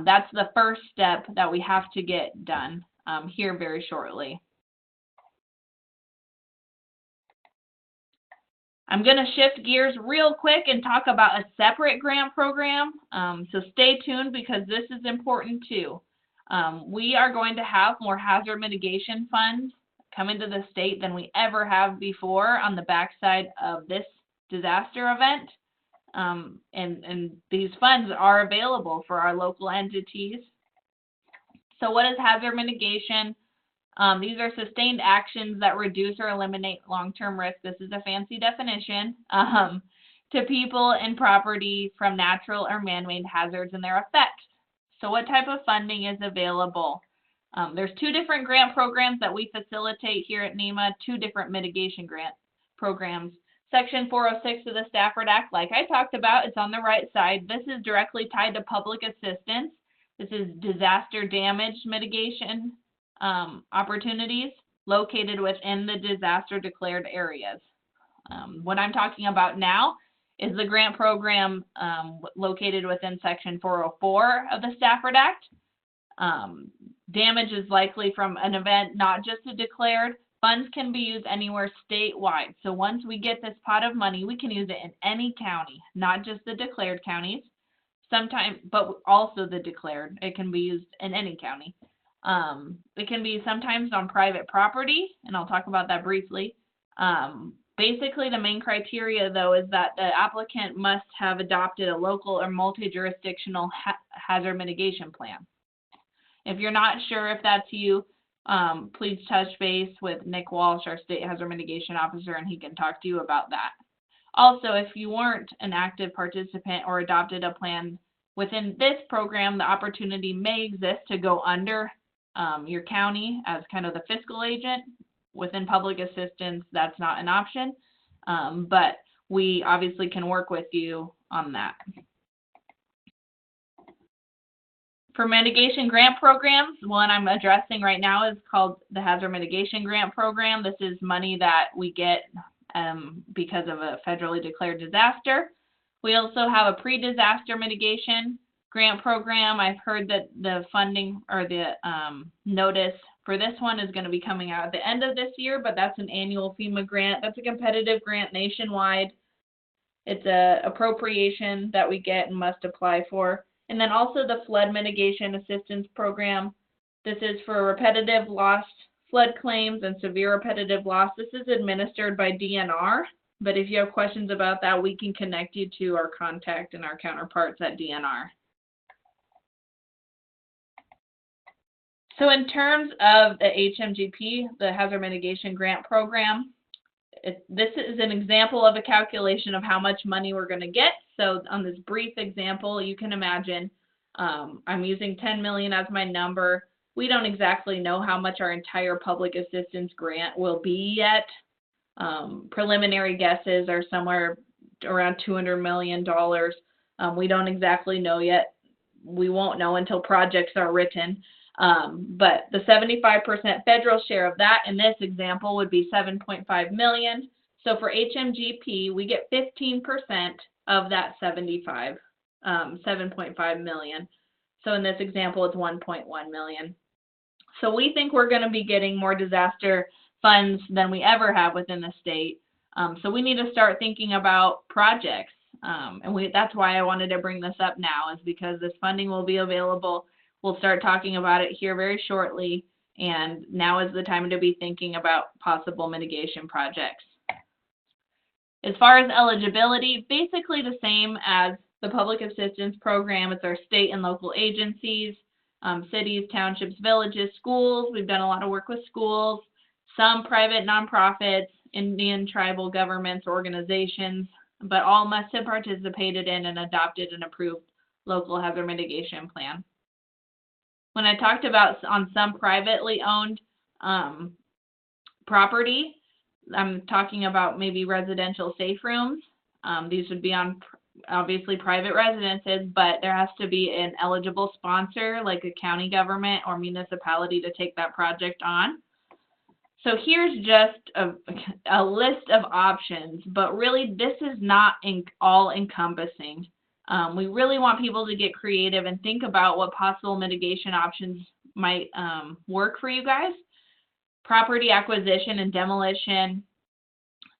That's the first step that we have to get done here very shortly. I'm going to shift gears real quick and talk about a separate grant program. So stay tuned because this is important too. We are going to have more hazard mitigation funds coming to the state than we ever have before on the backside of this disaster event. And these funds are available for our local entities. So what is hazard mitigation? These are sustained actions that reduce or eliminate long-term risk. This is a fancy definition to people and property from natural or man-made hazards and their effects. So what type of funding is available? There's two different grant programs that we facilitate here at NEMA, two different mitigation grant programs. Section 406 of the Stafford Act, like I talked about, it's on the right side. This is directly tied to public assistance. This is disaster damage mitigation opportunities located within the disaster declared areas. What I'm talking about now is the grant program located within Section 404 of the Stafford Act. Damage is likely from an event, not just a declared. Funds can be used anywhere statewide. So once we get this pot of money, we can use it in any county, not just the declared counties, sometimes, but also the declared. It can be used in any county. It can be sometimes on private property, and I'll talk about that briefly. Basically, the main criteria, though, is that the applicant must have adopted a local or multi-jurisdictional hazard mitigation plan. If you're not sure if that's you, please touch base with Nick Walsh, our State Hazard Mitigation Officer, and he can talk to you about that. Also, if you weren't an active participant or adopted a plan within this program, the opportunity may exist to go under your county as kind of the fiscal agent. Within public assistance, that's not an option, but we obviously can work with you on that. For mitigation grant programs, one I'm addressing right now is called the Hazard Mitigation Grant Program. This is money that we get because of a federally declared disaster. We also have a pre-disaster mitigation grant program. I've heard that the funding or the notice for this one is going to be coming out at the end of this year, but that's an annual FEMA grant. That's a competitive grant nationwide. It's an appropriation that we get and must apply for. And then also the Flood Mitigation Assistance Program. This is for repetitive loss flood claims and severe repetitive loss. This is administered by DNR, but if you have questions about that, we can connect you to our contact and our counterparts at DNR. So in terms of the HMGP, the Hazard Mitigation Grant Program, this is an example of a calculation of how much money we're going to get. So on this brief example, you can imagine I'm using 10 million as my number. We don't exactly know how much our entire public assistance grant will be yet. Preliminary guesses are somewhere around $200 million. We don't exactly know yet. We won't know until projects are written. But the 75% federal share of that in this example would be $7.5 million. So for HMGP, we get 15% of that 7.5 million. So in this example, it's 1.1 million. So we think we're going to be getting more disaster funds than we ever have within the state. So we need to start thinking about projects. And that's why I wanted to bring this up now, is because this funding will be available. We'll start talking about it here very shortly, and now is the time to be thinking about possible mitigation projects. As far as eligibility, basically the same as the public assistance program. It's our state and local agencies, cities, townships, villages, schools. We've done a lot of work with schools, some private nonprofits, Indian tribal governments, organizations. but all must have participated in and adopted an approved local hazard mitigation plan. When I talked about on some privately owned property, I'm talking about maybe residential safe rooms. These would be on obviously private residences, but there has to be an eligible sponsor like a county government or municipality to take that project on. So here's just a list of options, but really this is not all encompassing. We really want people to get creative and think about what possible mitigation options might work for you guys. Property acquisition and demolition,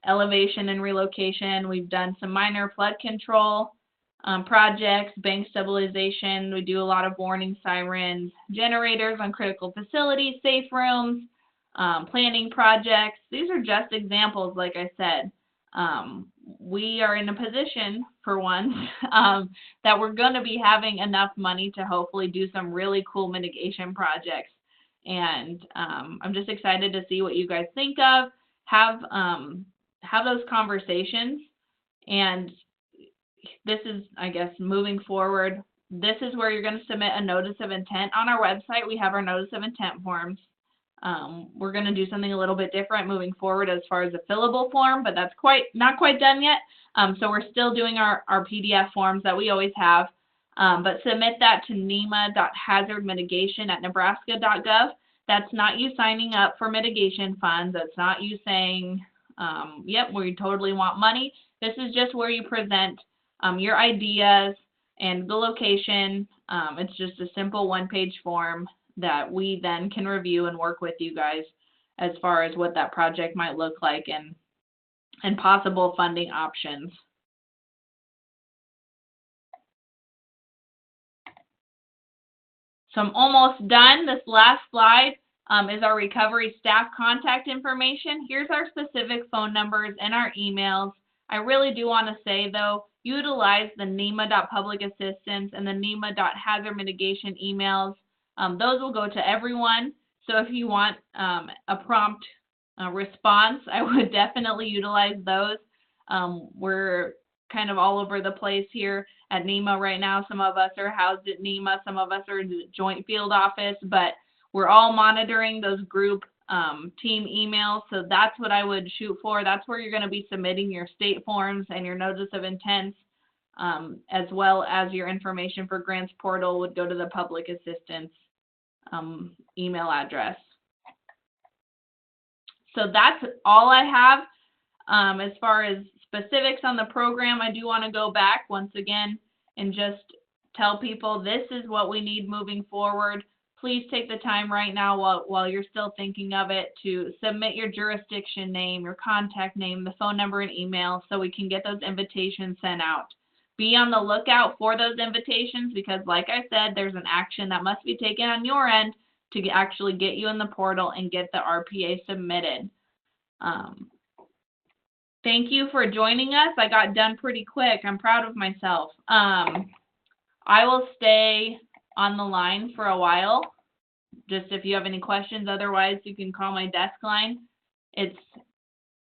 elevation and relocation. We've done some minor flood control projects, bank stabilization. We do a lot of warning sirens, generators on critical facilities, safe rooms, planning projects. These are just examples, like I said. We are in a position, for once, that we're going to be having enough money to hopefully do some really cool mitigation projects. And I'm just excited to see what you guys think of. Have those conversations. And this is, I guess, moving forward. This is where you're going to submit a notice of intent. On our website, we have our notice of intent forms. We're going to do something a little bit different moving forward as far as a fillable form, but that's not quite done yet. So we're still doing our PDF forms that we always have. But submit that to NEMA.hazardmitigation@nebraska.gov. That's not you signing up for mitigation funds. That's not you saying, yep, we totally want money. This is just where you present your ideas and the location. It's just a simple one-page form that we then can review and work with you guys as far as what that project might look like and possible funding options. So I'm almost done. This last slide is our recovery staff contact information. Here's our specific phone numbers and our emails. I really do want to say, though, utilize the NEMA.publicassistance and the NEMA.hazardmitigation emails. Those will go to everyone. So if you want a prompt response, I would definitely utilize those. We're kind of all over the place here at NEMA right now. Some of us are housed at NEMA, some of us are in the joint field office, but we're all monitoring those group team emails. So that's what I would shoot for. That's where you're going to be submitting your state forms and your notice of intent, as well as your information for grants portal would go to the public assistance email address. So that's all I have as far as specifics on the program. I do want to go back once again and just tell people this is what we need moving forward. Please take the time right now while you're still thinking of it to submit your jurisdiction name, your contact name, the phone number, and email so we can get those invitations sent out. Be on the lookout for those invitations because, like I said, there's an action that must be taken on your end to actually get you in the portal and get the RPA submitted. Thank you for joining us. I got done pretty quick. I'm proud of myself. I will stay on the line for a while, just if you have any questions. Otherwise, you can call my desk line. It's